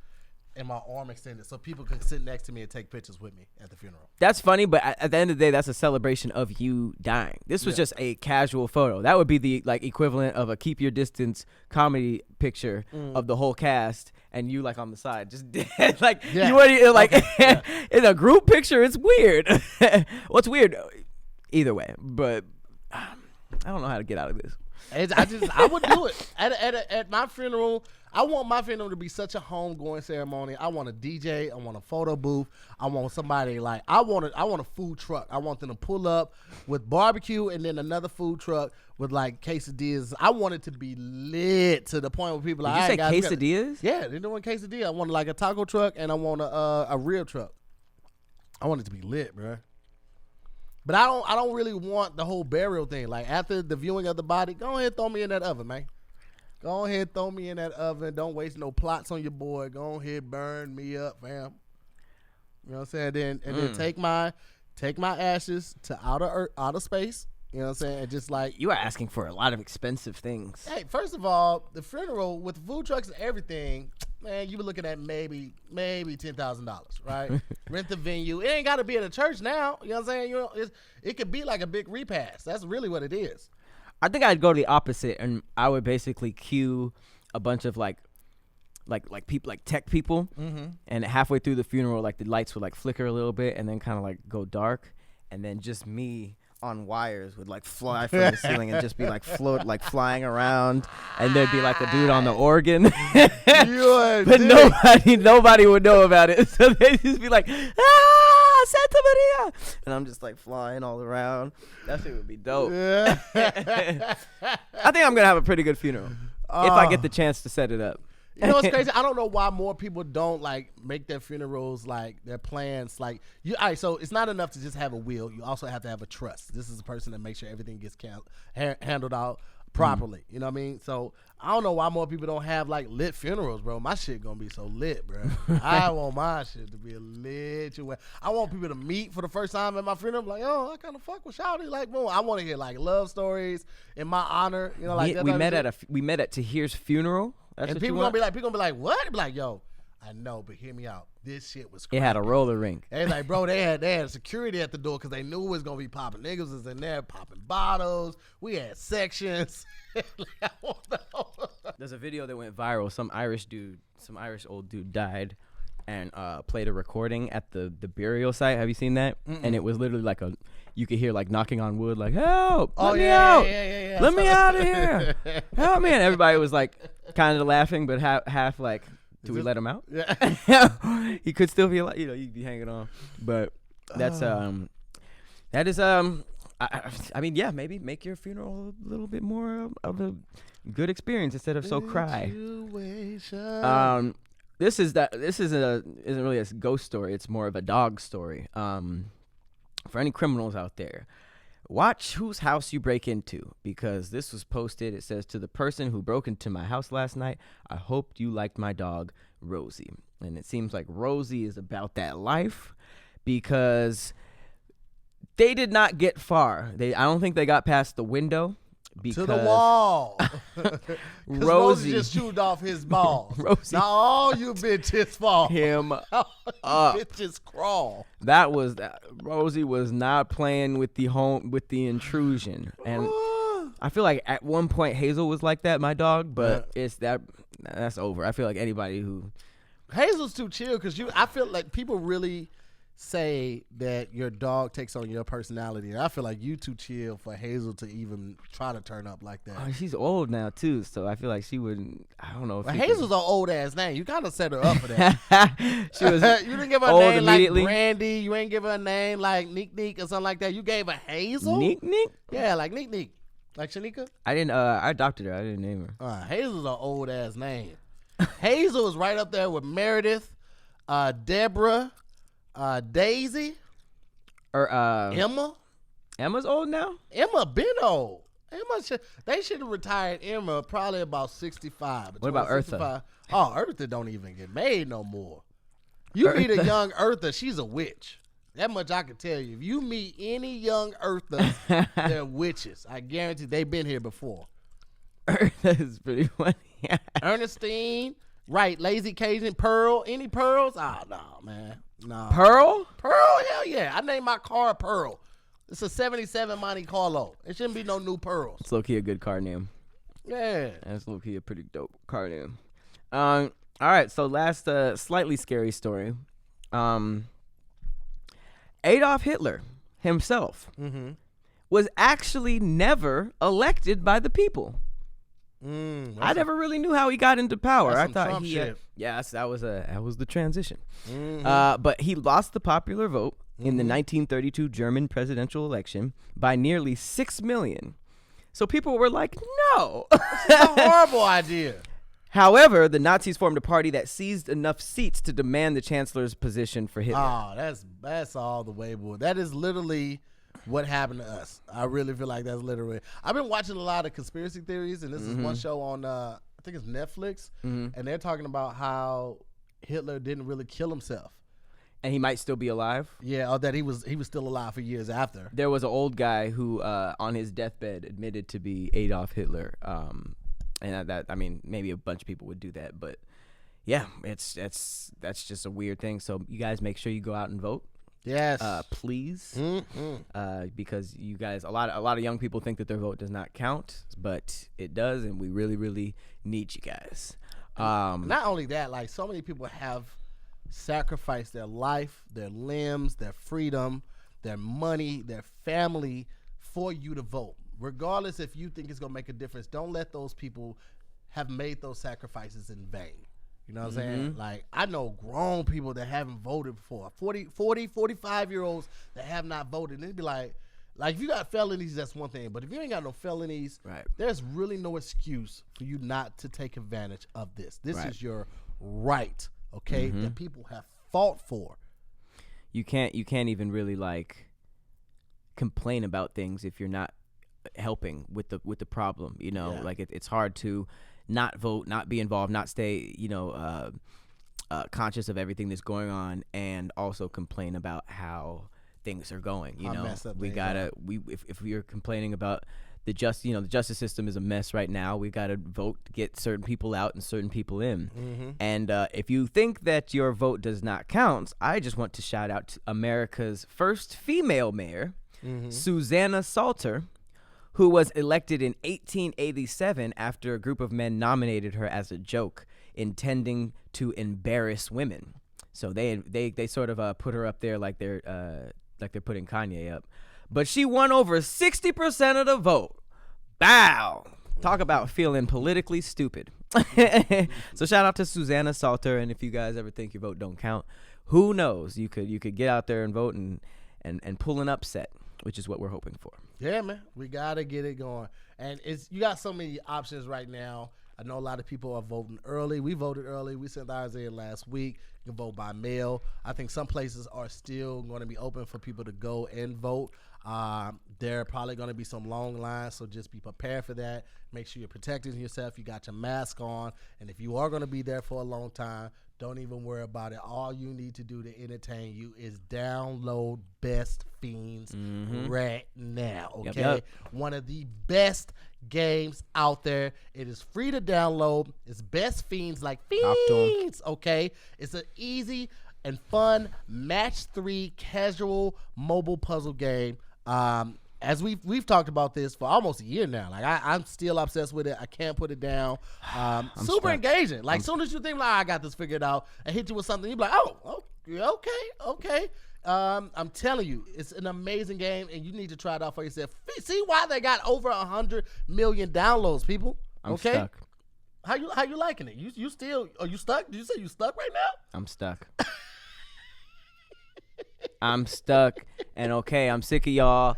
and my arm extended so people could sit next to me and take pictures with me at the funeral. That's funny, but at the end of the day, that's a celebration of you dying. This was just a casual photo. That would be the like equivalent of a keep your distance comedy picture of the whole cast and you like on the side, just dead. Like you were like in a group picture. It's weird. What's weird? Either way, but I don't know how to get out of this. I would do it at my funeral. I want my funeral to be such a homegoing ceremony. I want a DJ. I want a photo booth. I want somebody like I want a food truck. I want them to pull up with barbecue and then another food truck with like quesadillas. I want it to be lit to the point where people like. Did you say quesadillas? Yeah, they're doing quesadilla. I want like a taco truck and I want a rib truck. I want it to be lit, bro. But I don't really want the whole burial thing. Like after the viewing of the body, go ahead, throw me in that oven, man. Go ahead, throw me in that oven. Don't waste no plots on your boy. Go ahead, burn me up, fam. You know what I'm saying? Then take my ashes to outer space. You know what I'm saying? And just like you are asking for a lot of expensive things. Hey, first of all, the funeral with food trucks and everything, man, you were looking at maybe $10,000, right? Rent the venue. It ain't got to be at a church now. You know what I'm saying? It could be like a big repast. That's really what it is. I think I'd go the opposite, and I would basically cue a bunch of like people, like tech people, and halfway through the funeral, like the lights would like flicker a little bit, and then kind of like go dark, and then just me on wires would like fly from the ceiling and just be like flying around, and there'd be like a dude on the organ, but nobody would know about it, so they'd just be like, Santa Maria, and I'm just like flying all around. That shit would be dope. I think I'm gonna have a pretty good funeral if I get the chance to set it up. You know what's crazy? I don't know why more people don't like make their funerals like their plans like you. All right, so it's not enough to just have a will. You also have to have a trust. This is a person that makes sure everything gets handled out properly. You know what I mean? So I don't know why more people don't have like lit funerals, bro. My shit gonna be so lit, bro. I want my shit to be a lit. I want people to meet for the first time at my funeral. I'm like, oh, I kind of fuck with Shawty. Like, boom. I want to hear like love stories in my honor. You know, like we met at Tahir's funeral. That's and people gonna be like, what? Be like, yo, I know, but hear me out. This shit was crazy. It had a roller rink. They like, bro, they had security at the door because they knew it was gonna be popping. Niggas was in there popping bottles. We had sections. There's a video that went viral. Some Irish old dude died and played a recording at the burial site. Have you seen that? And it was literally like you could hear like knocking on wood, like, help, let me out. Yeah. Let me out of here. Help me. And everybody was like kind of laughing, but half like, do we let him out? Yeah. He could still be like, you'd be hanging on. But that's that is I mean, yeah, really make your funeral a little bit more of a good experience instead of so cry. This isn't really a ghost story. It's more of a dog story. For any criminals out there, watch whose house you break into, because this was posted. It says, to the person who broke into my house last night, I hoped you liked my dog, Rosie. And it seems like Rosie is about that life, because they did not get far. I don't think they got past the window. To the wall. Rosie just chewed off his balls. Now all you bitches fall. Him up. Bitches crawl. Rosie was not playing with the intrusion. And I feel like at one point Hazel was like that, my dog, but that's over. I feel like anybody who Hazel's too chill, because I feel like people really say that your dog takes on your personality, and I feel like you too chill for Hazel to even try to turn up like that. Oh, she's old now too, so I feel like she wouldn't. I don't know. Hazel's an old ass name. You gotta set her up for that. She was. You didn't give her a name like Brandy. You ain't give her a name like Neek or something like that. You gave her Hazel. Neek. Yeah, like Neek. Like Shanika. I didn't. I adopted her. I didn't name her. Hazel's an old ass name. Hazel is right up there with Meredith, Deborah. Daisy or Emma. Emma's old now. Emma been old. They should have retired Emma probably about 65. What about 65? Eartha? Oh, Eartha don't even get made no more. You meet a young Eartha, she's a witch. That much I can tell you. If you meet any young Earthas, they're witches. I guarantee they've been here before. Eartha is pretty funny. Ernestine. Right, Lazy Cajun, Pearl. Any Pearls? Oh, no, man. No. Pearl? Pearl? Hell yeah. I named my car Pearl. It's a 77 Monte Carlo. It shouldn't be no new Pearls. It's low-key a good car name. Yeah. That's low-key a pretty dope car name. All right, so last slightly scary story. Adolf Hitler himself was actually never elected by the people. I never really knew how he got into power. I thought Trump he, shit. yes, that was the transition. But he lost the popular vote in the 1932 German presidential election by nearly 6 million. So people were like, "No, it's a horrible idea." However, the Nazis formed a party that seized enough seats to demand the chancellor's position for Hitler. Oh, that's all the way, boy. That is literally what happened to us. I really feel like that's literally. I've been watching a lot of conspiracy theories, and this is one show on I think it's Netflix, and they're talking about how Hitler didn't really kill himself, and he might still be alive. Yeah, or that he was still alive for years after. There was an old guy who, on his deathbed, admitted to be Adolf Hitler. And that, I mean, maybe a bunch of people would do that, but yeah, that's just a weird thing. So you guys make sure you go out and vote. Yes, please, because you guys, a lot of young people think that their vote does not count, but it does, and we really, really need you guys. Not only that, like so many people have sacrificed their life, their limbs, their freedom, their money, their family for you to vote. Regardless if you think it's going to make a difference, don't let those people have made those sacrifices in vain. You know what I'm saying? Like, I know grown people that haven't voted before. 40, 45-year-olds that have not voted. And it'd be like if you got felonies, that's one thing. But if you ain't got no felonies, right, there's really no excuse for you not to take advantage of this. This is your right, okay, that people have fought for. You can't even really, like, complain about things if you're not helping with the problem, you know. Like it's hard to not vote, not be involved, not stay, you know, conscious of everything that's going on, and also complain about how things are going. You know, we gotta if we're complaining about the justice system is a mess right now. We gotta vote to get certain people out and certain people in. And if you think that your vote does not count, I just want to shout out to America's first female mayor, Susanna Salter, who was elected in 1887 after a group of men nominated her as a joke, intending to embarrass women. So they sort of put her up there like they're putting Kanye up. But she won over 60% of the vote. Bow. Talk about feeling politically stupid. So shout out to Susanna Salter, and if you guys ever think your vote don't count, who knows? You could get out there and vote and pull an upset, which is what we're hoping for. Yeah, man, we gotta get it going, and you got so many options right now. I know a lot of people are voting early. We voted early. We sent ours in last week. You can vote by mail. I think some places are still going to be open for people to go and vote. There are probably going to be some long lines, so just be prepared for that. Make sure you're protecting yourself. You got your mask on, and if you are going to be there for a long time, don't even worry about it. All you need to do to entertain you is download Best Fiends right now, okay? Yep. One of the best games out there. It is free to download. It's Best Fiends, like Fiends, okay? It's an easy and fun match 3 casual mobile puzzle game. As we've talked about this for almost a year now. Like I'm still obsessed with it. I can't put it down. Super engaging. Like soon as you think like I got this figured out, and hit you with something, you be like, oh, okay. I'm telling you, it's an amazing game, and you need to try it out for yourself. See why they got over 100 million downloads, people. I'm stuck. How you liking it? You still are you stuck? Did you say you stuck right now? I'm stuck. I'm stuck, and I'm sick of y'all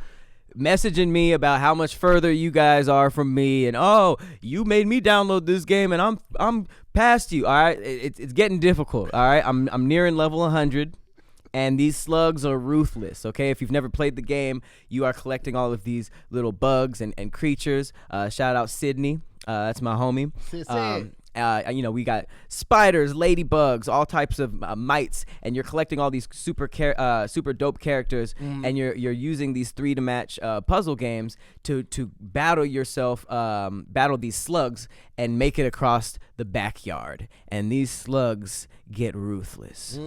messaging me about how much further you guys are from me, and you made me download this game, and I'm past you. All right, it's getting difficult. All right, I'm nearing level 100, and these slugs are ruthless. Okay, if you've never played the game, you are collecting all of these little bugs and creatures. Shout out Sydney, that's my homie. We got spiders, ladybugs, all types of mites, and you're collecting all these super dope characters, and you're using these 3 to match puzzle games to battle yourself, battle these slugs, and make it across the backyard. And these slugs get ruthless.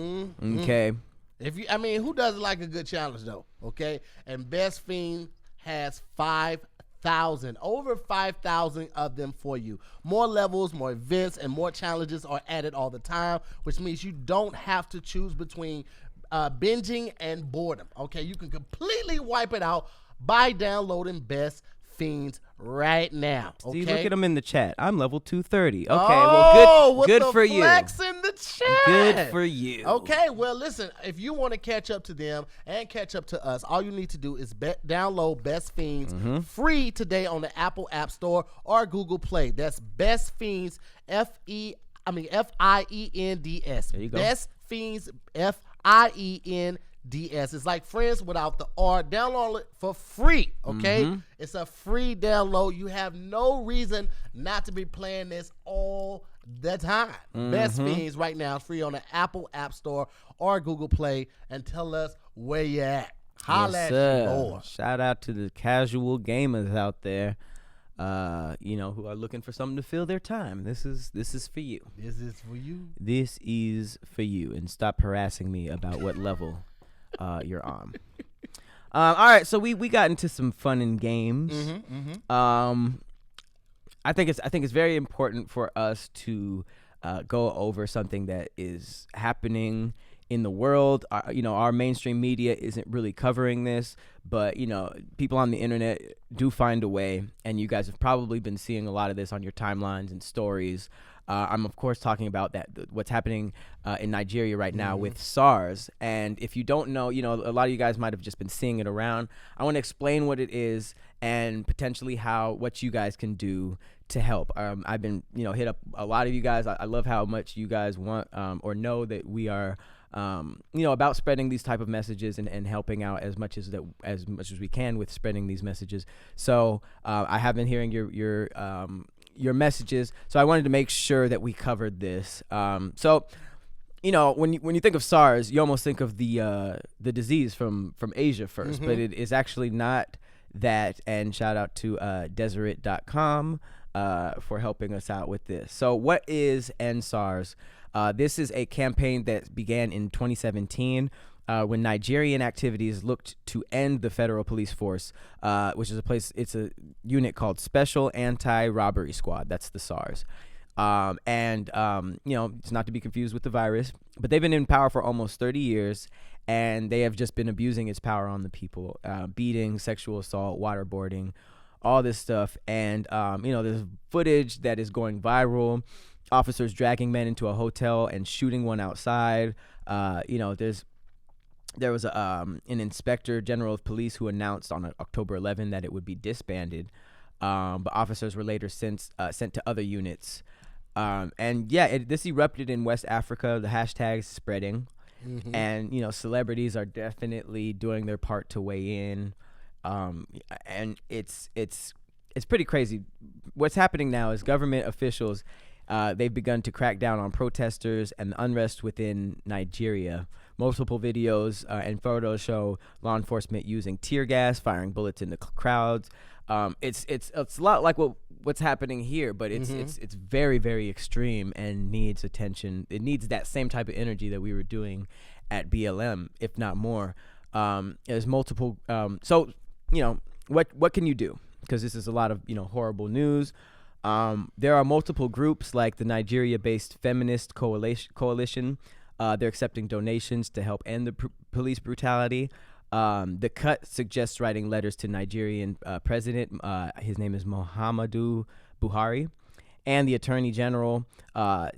Okay. Who doesn't like a good challenge though? Okay. And Best Fiend has 5,000, over 5,000 of them for you. More levels, more events, and more challenges are added all the time, which means you don't have to choose between binging and boredom. Okay, you can completely wipe it out by downloading Best Fiends right now. Okay? See, look at them in the chat. I'm level 230. Okay, well, good for you. Flex in the chat. Good for you. Okay, well, listen, if you want to catch up to them and catch up to us, all you need to do is download Best Fiends free today on the Apple App Store or Google Play. That's Best Fiends, Fiends. There you go. Best Fiends, Fiends. It's like friends without the R. Download it for free, okay? It's a free download. You have no reason not to be playing this all the time. Best Fiends right now is free on the Apple App Store or Google Play. And tell us where you at. Holla at your boy. Shout out to the casual gamers out there, who are looking for something to fill their time. This is for you. This is for you. This is for you. And stop harassing me about what level you're on. All right, so we got into some fun and games. I think it's very important for us to go over something that is happening in the world. Our mainstream media isn't really covering this, but people on the internet do find a way, and you guys have probably been seeing a lot of this on your timelines and stories. I'm of course talking about what's happening in Nigeria right now with SARS. And if you don't know, a lot of you guys might have just been seeing it around. I want to explain what it is and potentially what you guys can do to help. I've been hit up a lot of you guys. I love how much you guys want or know that we are about spreading these type of messages and helping out as much as we can with spreading these messages. So I have been hearing your messages, so I wanted to make sure that we covered this. So when you think of SARS, you almost think of the disease from Asia first, but it is actually not that. And shout out to Deseret.com for helping us out with this. So what is End SARS? This is a campaign that began in 2017 when Nigerian activities looked to end the federal police force, which is it's a unit called Special Anti-Robbery Squad. That's the SARS. It's not to be confused with the virus, but they've been in power for almost 30 years, and they have just been abusing its power on the people, beating, sexual assault, waterboarding, all this stuff. And, there's footage that is going viral, officers dragging men into a hotel and shooting one outside. There was an inspector general of police who announced on October 11 that it would be disbanded, but officers were later sent to other units. This erupted in West Africa. The hashtag is spreading, and celebrities are definitely doing their part to weigh in, and it's pretty crazy. What's happening now is government officials they've begun to crack down on protesters and the unrest within Nigeria. Multiple videos and photos show law enforcement using tear gas, firing bullets into crowds. It's a lot like what's happening here, but it's very, very extreme and needs attention. It needs that same type of energy that we were doing at BLM, if not more. There's multiple. What can you do? Because this is a lot of horrible news. There are multiple groups like the Nigeria-based Feminist Coalition. They're accepting donations to help end the police brutality. The Cut suggests writing letters to Nigerian president. His name is Muhammadu Buhari, and the Attorney General,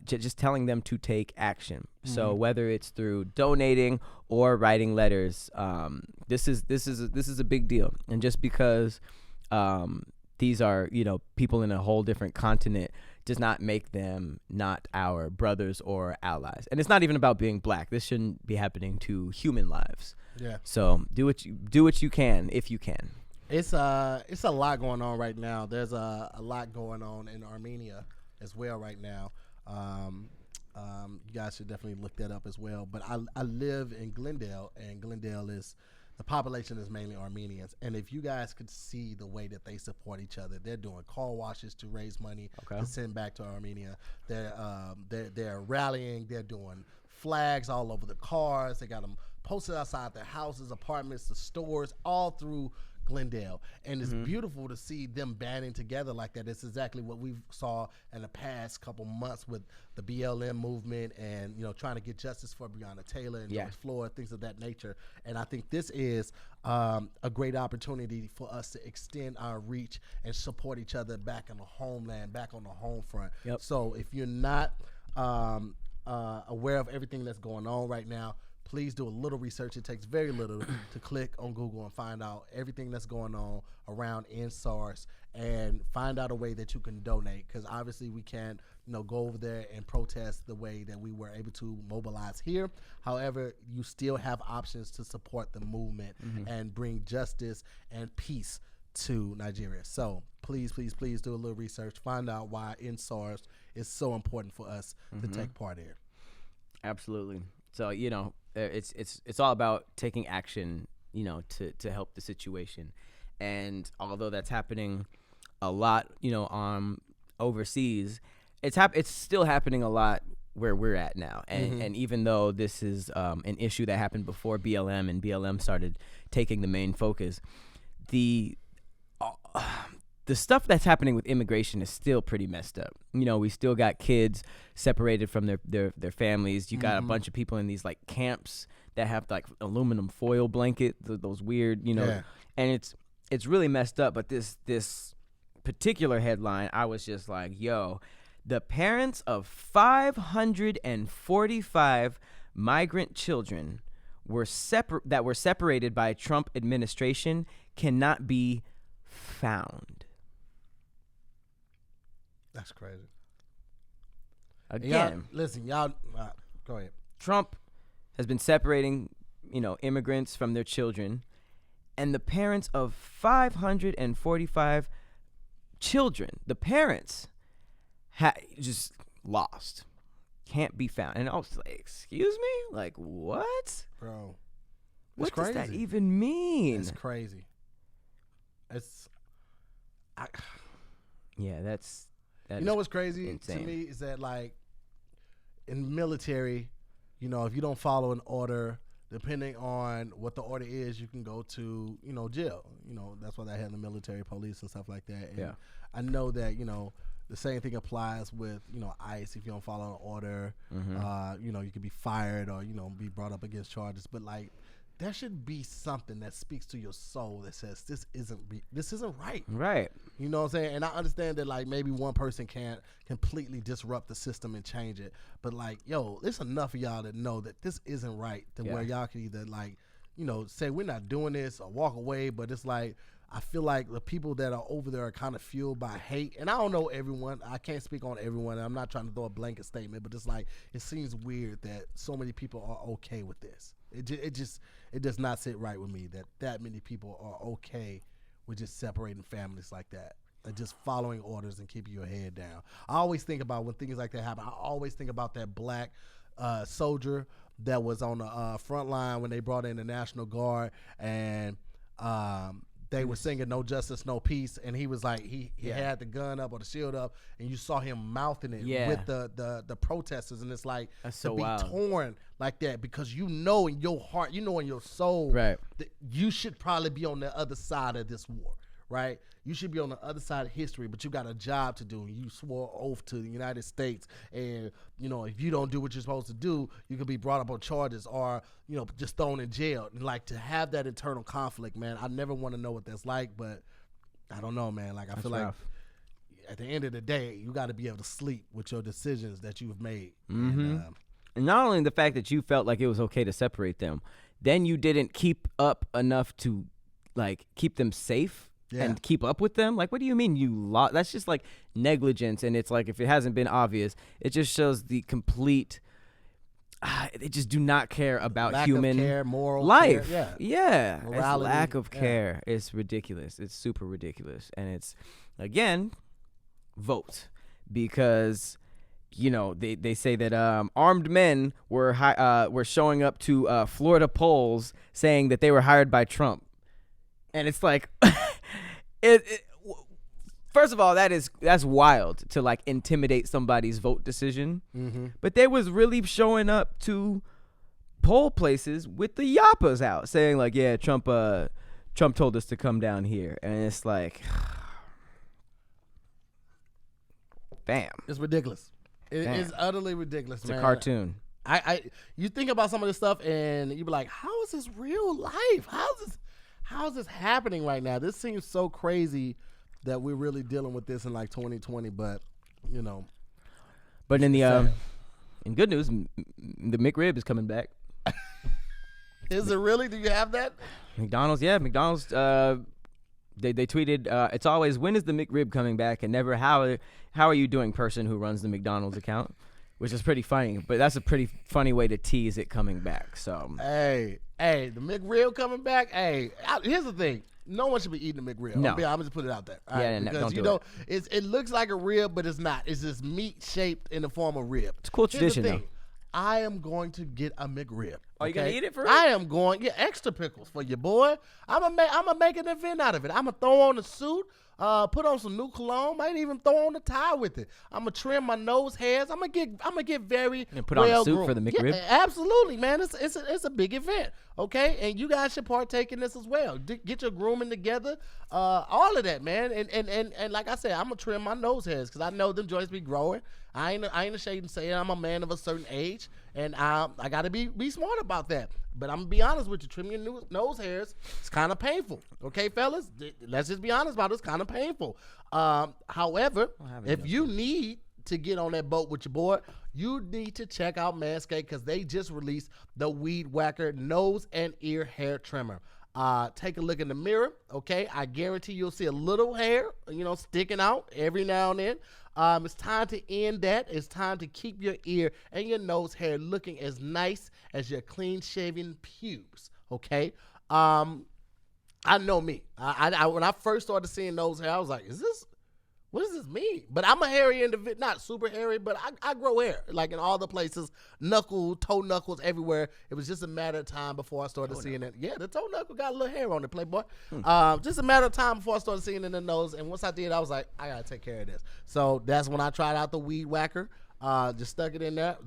just telling them to take action. So whether it's through donating or writing letters, this is a big deal. And just because these are people in a whole different continent does not make them not our brothers or allies. And it's not even about being black. This shouldn't be happening to human lives. Yeah. So do what you can if you can. It's a lot going on right now. There's a lot going on in Armenia as well right now. You guys should definitely look that up as well. But I live in Glendale, and Glendale is the population is mainly Armenians. And if you guys could see the way that they support each other, they're doing car washes to raise money to send back to Armenia. They're rallying. They're doing flags all over the cars. They got them posted outside their houses, apartments, the stores, all through Glendale. And it's beautiful to see them banding together like that. It's exactly what we saw in the past couple months with the BLM movement and, trying to get justice for Breonna Taylor and George Floyd, things of that nature. And I think this is a great opportunity for us to extend our reach and support each other back in the homeland, back on the home front. So if you're not aware of everything that's going on right now, please do a little research. It takes very little to click on Google and find out everything that's going on around NSARS and find out a way that you can donate, because obviously we can't go over there and protest the way that we were able to mobilize here. However, you still have options to support the movement and bring justice and peace to Nigeria. So please do a little research. Find out why NSARS is so important for us to take part in. Absolutely. So, it's all about taking action, to help the situation. And although that's happening a lot, overseas, it's still happening a lot where we're at now. And even though this is an issue that happened before BLM and BLM started taking the main focus, the stuff that's happening with immigration is still pretty messed up. We still got kids separated from their families. You got a bunch of people in these like camps that have like aluminum foil blanket, those weird, and it's really messed up. But this particular headline, I was just like, yo, the parents of 545 migrant children were separated by Trump administration cannot be found. That's crazy. Again, y'all go ahead. Trump has been separating, immigrants from their children, and the parents of 545 children, the parents just lost, can't be found. And I was like, excuse me? Like, what? Bro. What does that even mean? It's crazy. That's what's crazy insane to me is that, like, in military, if you don't follow an order, depending on what the order is, you can go to, jail. That's why they have the military police and stuff like that. And I know that, the same thing applies with, ICE. If you don't follow an order, you could be fired or, be brought up against charges. But, like, there should be something that speaks to your soul that says this isn't right. Right. You know what I'm saying? And I understand that, like, maybe one person can't completely disrupt the system and change it. But, like, yo, it's enough of y'all that know that this isn't right to where y'all can either, like, say we're not doing this or walk away. But it's like, I feel like the people that are over there are kind of fueled by hate. And I don't know everyone. I can't speak on everyone. I'm not trying to throw a blanket statement. But it's like, it seems weird that so many people are okay with this. It does not sit right with me that many people are okay with just separating families like that and just following orders and keeping your head down. I always think about when things like that happen. I always think about that black soldier that was on the front line when they brought in the National Guard and they were singing "No Justice, No Peace," and he was like, he had the gun up or the shield up, and you saw him mouthing it with the protesters, and it's like, that's so to be wild. torn like that, because in your heart, in your soul, right, that you should probably be on the other side of this war, right? You should be on the other side of history, but you got a job to do. You swore oath to the United States, and if you don't do what you're supposed to do, you could be brought up on charges or just thrown in jail. And like, to have that internal conflict, man, I never want to know what that's like, but I don't know, man. Like, I feel like at the end of the day, you got to be able to sleep with your decisions that you've made. And not only the fact that you felt like it was okay to separate them, then you didn't keep up enough to like keep them safe. And keep up with them. Like, what do you mean you lost? That's just like negligence. And it's like, if it hasn't been obvious, it just shows the complete, they just do not care about lack human of care, moral life. Care, Morality. It's lack of Yeah. care. It's ridiculous. It's super ridiculous. And it's, again, vote. because they say that armed men were showing up to Florida polls saying that they were hired by Trump, and it's like, first of all, that's wild to like intimidate somebody's vote decision, but they was really showing up to poll places with the yappas out saying like, yeah, Trump told us to come down here, and it's like, damn, it's ridiculous. It is utterly ridiculous. It's a cartoon. You think about some of this stuff and you be like, how is this real life? How is this happening right now? This seems so crazy that we're really dealing with this in like 2020, but But in good news, the McRib is coming back. Is it really? Do you have that? McDonald's, yeah. McDonald's, they tweeted, it's always, when is the McRib coming back? And never, how are you doing, person who runs the McDonald's account? Which is pretty funny, but that's a pretty funny way to tease it coming back. So Hey, the McRib coming back? Hey, here's the thing. No one should be eating the McRib. No. I'm gonna just put it out there. All right? Because don't do it. It looks like a rib, but it's not. It's just meat shaped in the form of rib. It's a cool tradition, though. I am going to get a McRib. Are you gonna eat it for real? I am going. Yeah, extra pickles for you, boy. I'm gonna make an event out of it. I'm gonna throw on a suit, put on some new cologne. Might even throw on a tie with it. I'm gonna trim my nose hairs. I'm gonna get very and put on a suit for the McRib. Yeah, absolutely, man. It's a big event. Okay, and you guys should partake in this as well. Get your grooming together. All of that, man. And like I said, I'm gonna trim my nose hairs because I know them joints be growing. I ain't ashamed to say it. I'm a man of a certain age, and I gotta be smart about that. But I'm gonna be honest with you, trimming your nose hairs, it's kind of painful. Okay, fellas, let's just be honest about it. It's kind of painful. However, if you need to get on that boat with your boy, you need to check out Manscaped because they just released the Weed Whacker nose and ear hair trimmer. Take a look in the mirror, okay? I guarantee you'll see a little hair, sticking out every now and then. It's time to end that. It's time to keep your ear and your nose hair looking as nice as your clean-shaven pubes, okay? I know me. I when I first started seeing nose hair, I was like, what does this mean? But I'm a hairy individual, not super hairy, but I grow hair, like in all the places, toe knuckles everywhere. It was just a matter of time before I started seeing it. Yeah, the toe knuckle got a little hair on it, playboy. Just a matter of time before I started seeing it in the nose. And once I did, I was like, I got to take care of this. So that's when I tried out the Weed Whacker. Just stuck it in there,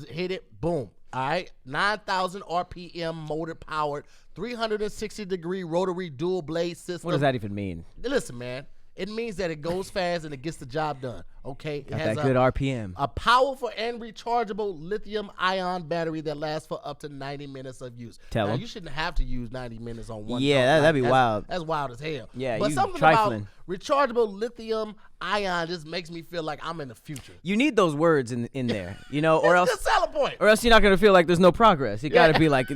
hit it, boom. All right, 9,000 RPM motor powered, 360-degree rotary dual blade system. What does that even mean? Listen, man. It means that it goes fast and it gets the job done. Okay, it has that good RPM. A powerful and rechargeable lithium-ion battery that lasts for up to 90 minutes of use. Now, you shouldn't have to use 90 minutes on one. Yeah, that'd be wild. That's wild as hell. Yeah, but something trifling. About rechargeable lithium-ion just makes me feel like I'm in the future. You need those words in there, or else just sell a point. Or else you're not gonna feel like there's no progress. You gotta be like,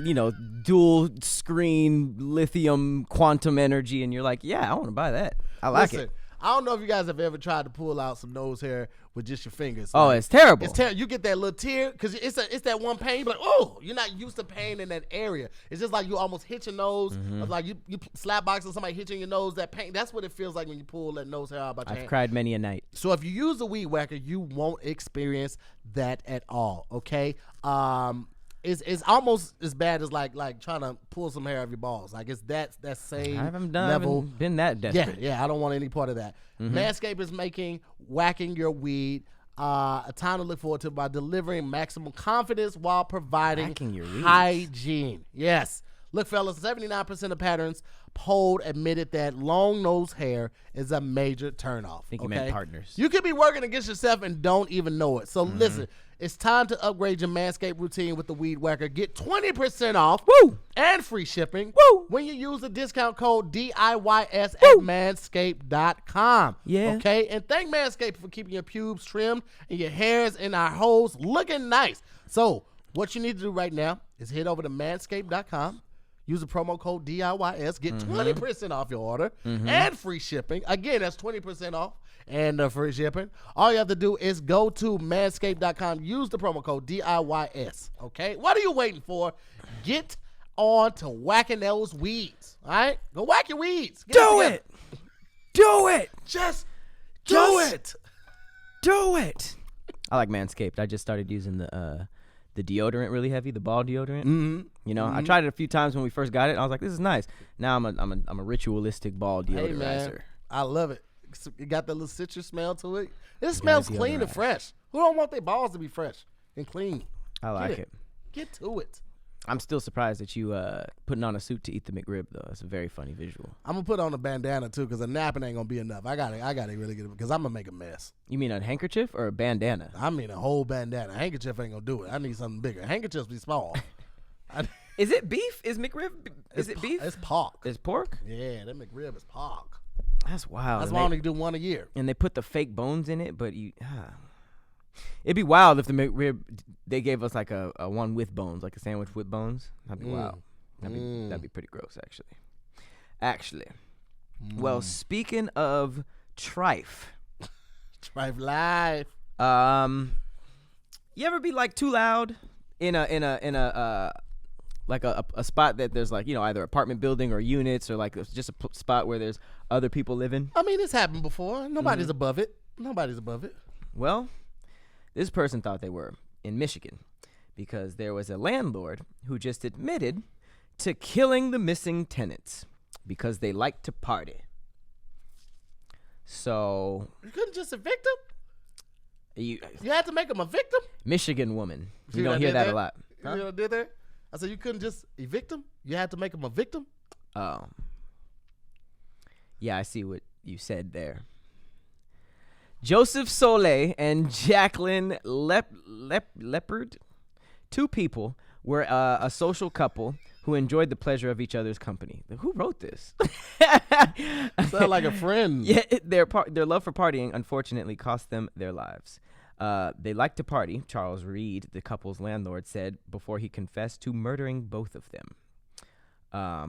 dual screen lithium quantum energy, and you're like, yeah, I want to buy that. I like it. I don't know if you guys have ever tried to pull out some nose hair with just your fingers. Oh, it's terrible. It's terrible. You get that little tear because it's that one pain. You're like, oh, you're not used to pain in that area. It's just like you almost hit your nose. Like you slap boxing somebody hitting your nose. That pain. That's what it feels like when you pull that nose hair out by your hand. I've cried many a night. So if you use the Weed Whacker, you won't experience that at all. Okay. It's almost as bad as like trying to pull some hair out of your balls. Like it's that same level. Been that desperate. Yeah, I don't want any part of that. Manscaped is making whacking your weed a time to look forward to by delivering maximum confidence while providing hygiene. Yes. Look, fellas, 79% of patterns polled admitted that long nose hair is a major turnoff. I think you meant partners. You could be working against yourself and don't even know it. So listen, it's time to upgrade your Manscaped routine with the Weed Whacker. Get 20% off and free shipping when you use the discount code DIYS at manscaped.com. Yeah. Okay? And thank Manscaped for keeping your pubes trimmed and your hairs and our holes looking nice. So what you need to do right now is head over to manscaped.com. Use the promo code DIYS. Get 20% off your order and free shipping. Again, that's 20% off and free shipping. All you have to do is go to manscaped.com. Use the promo code DIYS. Okay? What are you waiting for? Get on to whacking those weeds. All right? Go whack your weeds. Do it. Just do it. do it. I like Manscaped. I just started using the deodorant really heavy, the ball deodorant. Mm-hmm. You know, I tried it a few times when we first got it. I was like, this is nice. Now I'm a ritualistic ball deodorizer. Hey, man, I love it. It got that little citrus smell to it. It smells clean and fresh. Who don't want their balls to be fresh and clean? I like it. Get to it. I'm still surprised that you putting on a suit to eat the McRib though. It's a very funny visual. I'm gonna put on a bandana too because a napping ain't gonna be enough. I gotta really get it because I'm gonna make a mess. You mean a handkerchief or a bandana? I mean a whole bandana. A handkerchief ain't gonna do it. I need something bigger. Handkerchiefs be small. Is it beef? Is McRib? Is it beef? It's pork. It's pork? Yeah, that McRib is pork. That's wild. That's why I only do one a year. And they put the fake bones in it, but it'd be wild if the McRib they gave us like a one with bones, like a sandwich with bones. That'd be wild. That'd be pretty gross, actually. Well, speaking of trife life. You ever be like too loud in a like a spot that there's like, you know, either apartment building or units or like just a spot where there's other people living? I mean, it's happened before. Nobody's above it. Well, this person thought they were in Michigan because there was a landlord who just admitted to killing the missing tenants because they like to party. So you couldn't just evict them? You had to make them a victim? Michigan woman. You don't hear that a lot. Huh? You know what I did there? I said you couldn't just evict them? You had to make them a victim? Oh. Yeah, I see what you said there. Joseph Soleil and Jacqueline Leopard, two people, were a social couple who enjoyed the pleasure of each other's company. Who wrote this? Sound like a friend. Yeah, their love for partying unfortunately cost them their lives. They liked to party, Charles Reed, the couple's landlord, said before he confessed to murdering both of them.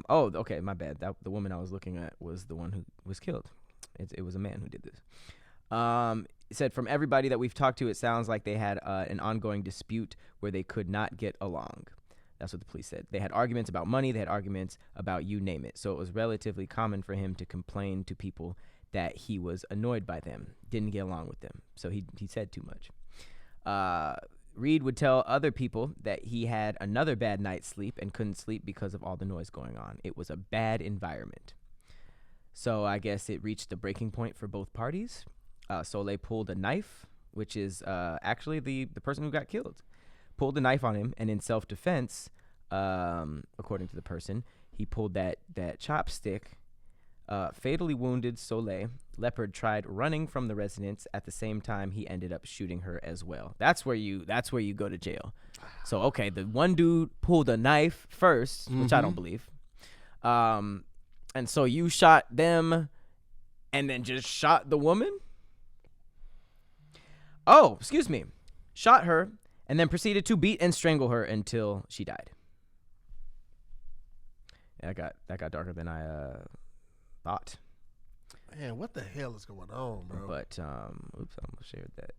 Okay, my bad. The woman I was looking at was the one who was killed. It was a man who did this. It said, from everybody that we've talked to, it sounds like they had an ongoing dispute where they could not get along. That's what the police said. They had arguments about money. They had arguments about you name it. So it was relatively common for him to complain to people that he was annoyed by them, didn't get along with them. So he said too much. Reed would tell other people that he had another bad night's sleep and couldn't sleep because of all the noise going on. It was a bad environment. So I guess it reached the breaking point for both parties. Soleil pulled a knife, which is actually the person who got killed. Pulled a knife on him, and in self-defense, according to the person, he pulled that chopstick, fatally wounded Soleil. Leopard tried running from the residence. At the same time, he ended up shooting her as well. That's where you go to jail. So, okay, the one dude pulled a knife first, which I don't believe. And so you shot them and then just shot the woman? Oh, excuse me. Shot her and then proceeded to beat and strangle her until she died. Yeah, that got darker than I thought. Man, what the hell is going on, bro? But oops, I almost shared that.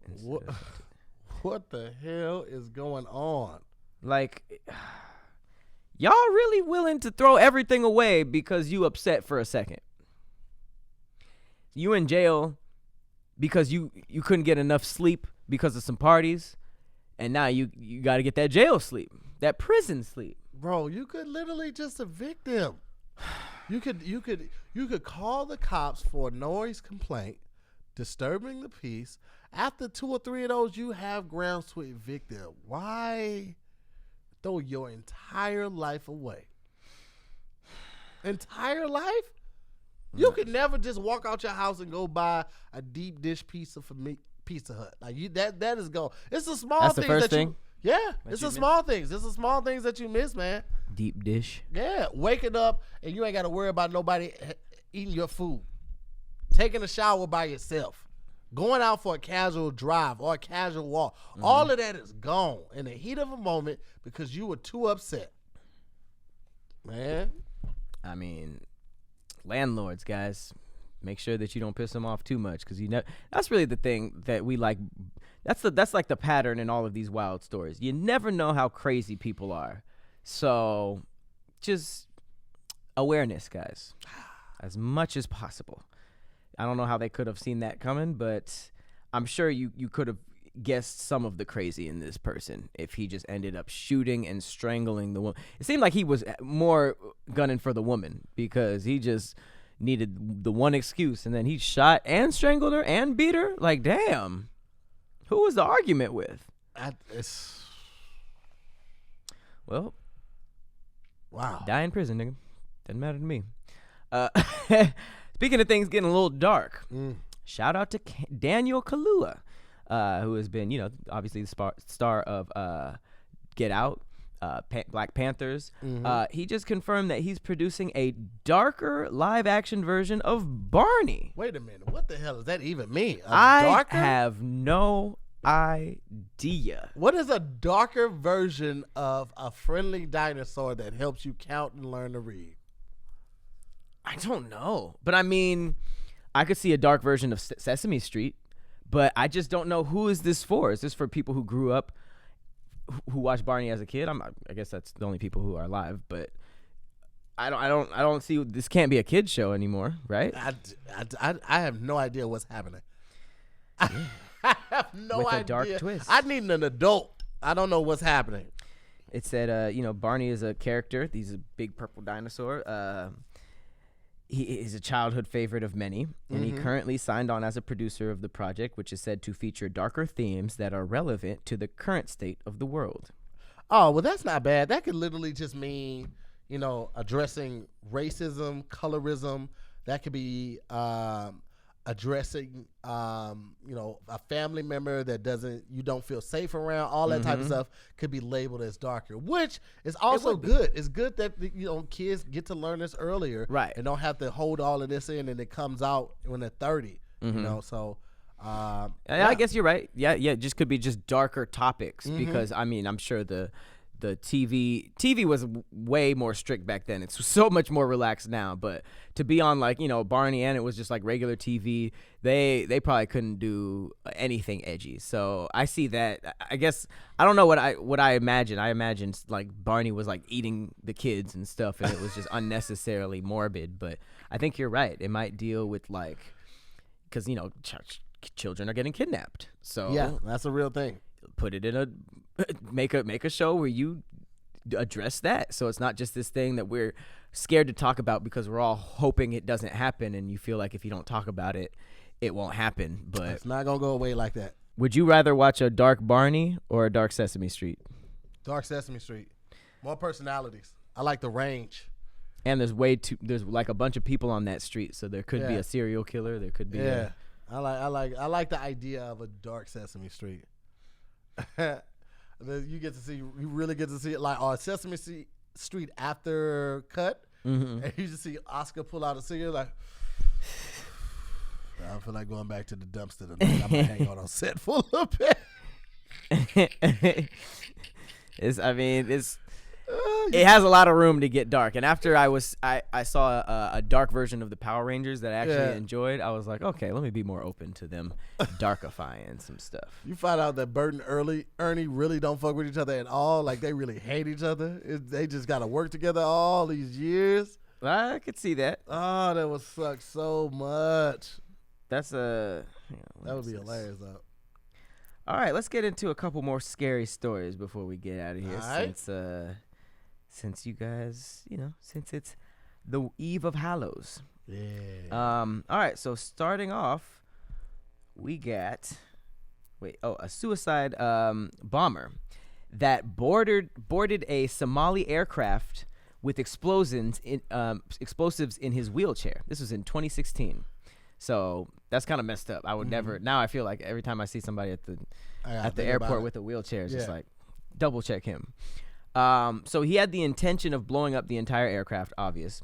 What the hell is going on? Like, y'all really willing to throw everything away because you upset for a second? You in jail because you couldn't get enough sleep because of some parties, and now you got to get that jail sleep, that prison sleep. Bro, you could literally just evict them. You could call the cops for a noise complaint, disturbing the peace. After 2 or 3 of those, you have grounds to evict them. Why throw your entire life away? Entire life? You could never just walk out your house and go buy a deep dish pizza for me, Pizza Hut. Like that is gone. It's the small things. That's the first thing. It's the small things. It's the small things that you miss, man. Deep dish. Yeah, waking up and you ain't got to worry about nobody eating your food. Taking a shower by yourself. Going out for a casual drive or a casual walk. Mm-hmm. All of that is gone in the heat of a moment because you were too upset. Man. I mean, landlords, guys, make sure that you don't piss them off too much because that's really the thing that we like. That's like the pattern in all of these wild stories. You never know how crazy people are. So just awareness, guys, as much as possible. I don't know how they could have seen that coming, but I'm sure you could have guessed some of the crazy in this person if he just ended up shooting and strangling the woman. It seemed like he was more gunning for the woman because he just needed the one excuse, and then he shot and strangled her and beat her. Like, damn. Who was the argument with? Well, wow. Die in prison, nigga. Doesn't matter to me. Speaking of things getting a little dark, shout out to Daniel Kaluuya, who has been, obviously the star of Get Out, Black Panthers. He just confirmed that he's producing a darker live-action version of Barney. Wait a minute. What the hell does that even mean? I have no idea. What is a darker version of a friendly dinosaur that helps you count and learn to read? I don't know. But I mean, I could see a dark version of Sesame Street, but I just don't know who is this for. Is this for people who grew up, who watched Barney as a kid? I guess that's the only people who are alive, but I don't see, this can't be a kid show anymore, right? I have no idea what's happening. Yeah. I have no With idea. a dark twist. I need an adult. I don't know what's happening. It said, Barney is a character. He's a big purple dinosaur. He is a childhood favorite of many, and he currently signed on as a producer of the project, which is said to feature darker themes that are relevant to the current state of the world. Oh, well, that's not bad. That could literally just mean, addressing racism, colorism. That could be addressing, a family member that you don't feel safe around. All that type of stuff could be labeled as darker, which is also good. It's good that kids get to learn this earlier, right, and don't have to hold all of this in, and it comes out when they're 30. So. I guess you're right. Yeah, it just could be just darker topics because I'm sure the TV was way more strict back then. It's so much more relaxed now, but to be on Barney and it was just like regular TV, they probably couldn't do anything edgy. So I see that. I guess I don't know what I imagine. I imagined like Barney was like eating the kids and stuff, and it was just unnecessarily morbid. But I think you're right. It might deal with because children are getting kidnapped. So yeah, that's a real thing. Put it in make a show where you address that, so it's not just this thing that we're scared to talk about because we're all hoping it doesn't happen, and you feel like if you don't talk about it, it won't happen. But it's not gonna go away like that. Would you rather watch a dark Barney or a dark Sesame Street? Dark Sesame Street. More personalities. I like the range. And there's like a bunch of people on that street, so there could be a serial killer. There could be. Yeah, I like the idea of a dark Sesame Street. You really get to see it like on Sesame Street after cut, and you just see Oscar pull out a cigarette like, I feel like going back to the dumpster tonight. I'm gonna hang out on set for a little bit. It has a lot of room to get dark, and after I saw a dark version of the Power Rangers that I actually enjoyed, I was like, okay, let me be more open to them darkifying some stuff. You find out that Bert and Ernie really don't fuck with each other at all. Like they really hate each other. They just got to work together all these years. I could see that. Oh, that would suck so much. That would be hilarious though. All right, let's get into a couple more scary stories before we get out of here. All right. Since you guys, since it's the eve of Hallows. Yeah. All right, so starting off, we got a suicide bomber that boarded a Somali aircraft with explosives in his wheelchair. This was in 2016. So that's kind of messed up. I would never. Now I feel like every time I see somebody at the airport with a wheelchair, it's just like double check him. So he had the intention of blowing up the entire aircraft, obvious.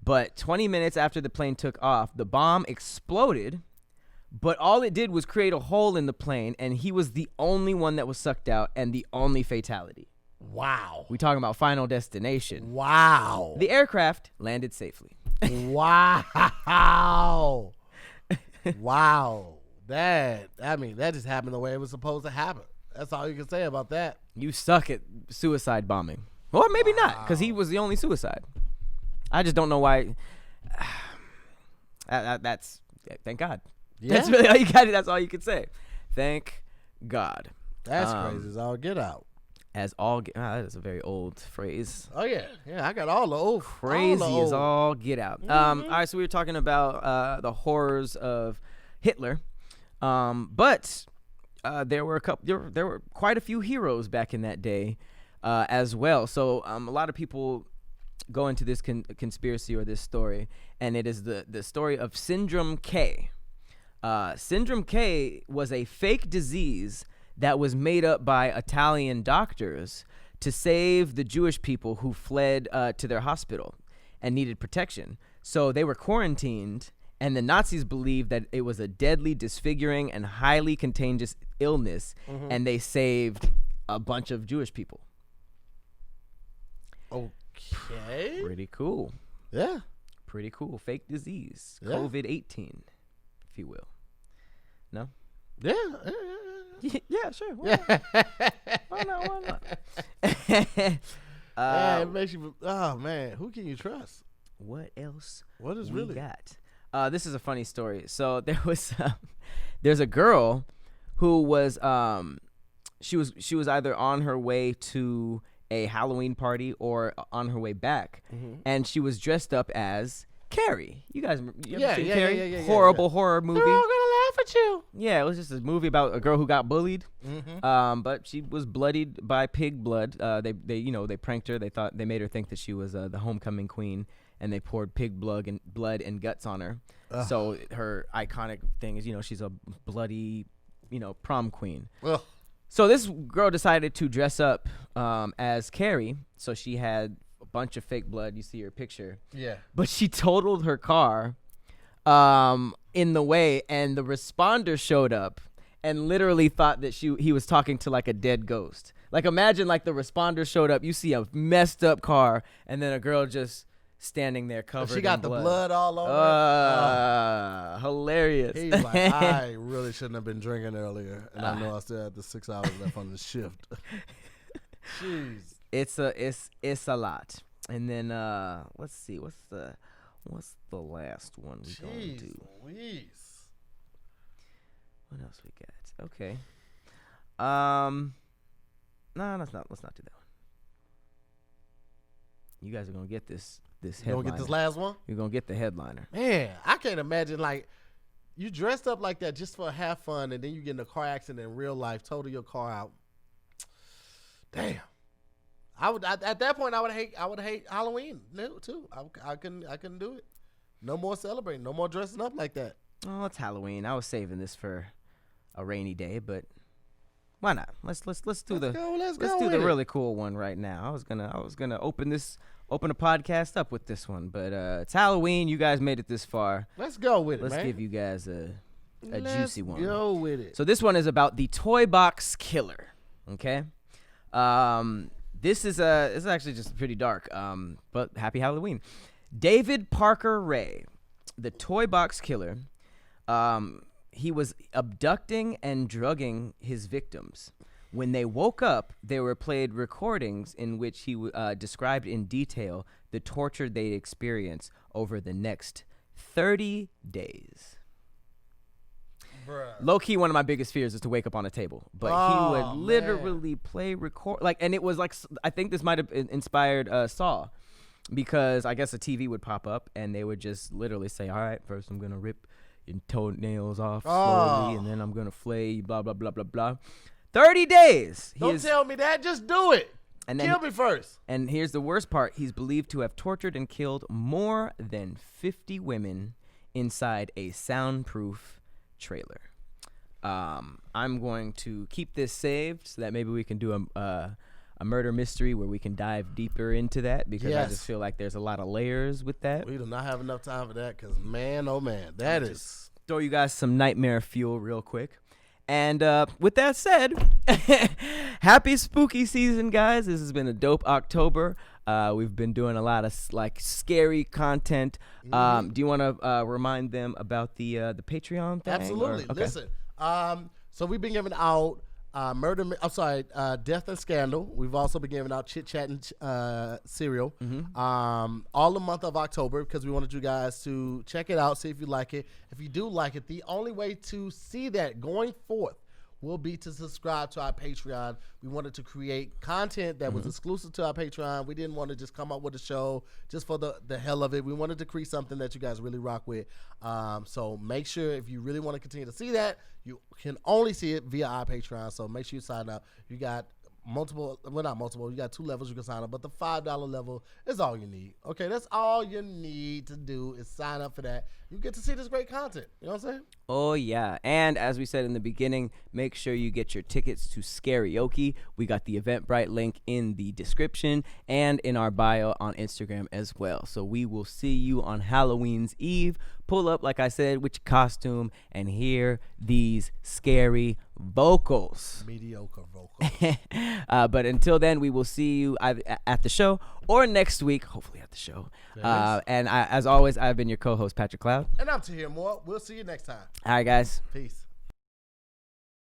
But 20 minutes after the plane took off, the bomb exploded. But all it did was create a hole in the plane, and he was the only one that was sucked out and the only fatality. Wow. We talking about Final Destination. Wow. The aircraft landed safely. Wow. Wow. That just happened the way it was supposed to happen. That's all you can say about that. You suck at suicide bombing. Or maybe not, because he was the only suicide. I just don't know why. That's thank God. Yeah. That's really all you got. That's all you can say. Thank God. That's crazy. As all get out. That is a very old phrase. Oh yeah, I got all the old. Crazy all the as all get out. All right, so we were talking about the horrors of Hitler, but there were quite a few heroes back in that day as well. So a lot of people go into this conspiracy or this story, and it is the story of Syndrome K. Syndrome K was a fake disease that was made up by Italian doctors to save the Jewish people who fled to their hospital and needed protection. So they were quarantined, and the Nazis believed that it was a deadly, disfiguring, and highly contagious illness, and they saved a bunch of Jewish people. Okay. Pretty cool. Yeah. Pretty cool. Fake disease. Yeah. COVID-18, if you will. No? Yeah. Yeah, sure. Why not? It makes you. Oh man, who can you trust? What else? What is we really got? This is a funny story. So there's a girl who was she was either on her way to a Halloween party or on her way back, and she was dressed up as Carrie. You guys, ever seen Carrie? Yeah. Horrible horror movie. They're all gonna laugh at you. Yeah, it was just a movie about a girl who got bullied. But she was bloodied by pig blood. They pranked her. They made her think that she was the homecoming queen, and they poured pig blood and guts on her. So her iconic thing is, she's a bloody, prom queen. Ugh. So this girl decided to dress up as Carrie. So she had a bunch of fake blood. You see her picture. Yeah. But she totaled her car in the way, and the responder showed up and literally thought that he was talking to like a dead ghost. Like imagine like the responder showed up, you see a messed up car, and then a girl just standing there covered She got in the blood all over. Hilarious. He's like, I really shouldn't have been drinking earlier, and I know I still had the 6 hours left on the shift. Jeez. It's a lot. And then let's see, what's the last one we gonna do? Louise. What else we got? Okay. No, let's not do that one. You guys are gonna get this headliner. You gonna get this last one? You're gonna get the headliner. Man, I can't imagine like you dressed up like that just for have fun, and then you get in a car accident in real life, total your car out. Damn. At that point I would hate Halloween too. I couldn't do it. No more celebrating. No more dressing up like that. Oh, it's Halloween. I was saving this for a rainy day, but why not? Let's do the really cool one right now. I was gonna open a podcast up with this one, but it's Halloween. You guys made it this far. Let's go with it. Let's man. give you guys a juicy one. Let's go with it. So this one is about the toy box killer. Okay. This is actually just pretty dark. But happy Halloween. David Parker Ray, the toy box killer. He was abducting and drugging his victims. When they woke up, they were played recordings in which he described in detail the torture they experienced over the next 30 days. Low key, one of my biggest fears is to wake up on a table, but he would literally play record and it was like, I think this might have inspired Saw, because I guess a TV would pop up and they would just literally say, all right, first I'm gonna rip your toenails off slowly, and then I'm gonna flay you, blah blah blah blah blah. 30 days. Don't tell me that. Just do it. And kill me first. And here's the worst part: he's believed to have tortured and killed more than 50 women inside a soundproof trailer. I'm going to keep this saved so that maybe we can do a murder mystery where we can dive deeper into that, because I just feel like there's a lot of layers with that. We do not have enough time for that, because man, oh man, that is. Throw you guys some nightmare fuel real quick. And with that said, happy spooky season, guys. This has been a dope October. We've been doing a lot of scary content. Do you want to remind them about the Patreon thing? Absolutely. Okay. Listen, so we've been giving out Death and Scandal. We've also been giving out Chit Chat and Cereal all the month of October, because we wanted you guys to check it out, see if you like it. If you do like it, the only way to see that going forth will be to subscribe to our Patreon. We wanted to create content that was exclusive to our Patreon. We didn't want to just come up with a show just for the hell of it. We wanted to create something that you guys really rock with. So make sure if you really want to continue to see that, you can only see it via our Patreon. So make sure you sign up. You got not multiple. You got 2 levels you can sign up, but the $5 level is all you need. Okay, that's all you need to do is sign up for that. You get to see this great content. You know what I'm saying? Oh, yeah. And as we said in the beginning, make sure you get your tickets to Scarioke. We got the Eventbrite link in the description and in our bio on Instagram as well. So we will see you on Halloween's Eve. Pull up, like I said, with your costume and hear these scary vocals. Mediocre vocals. But until then, we will see you at the show or next week, hopefully at the show. And as always, I've been your co-host, Patrick Cloud. And I'm Tahir Moore. We'll see you next time. All right, guys. Peace.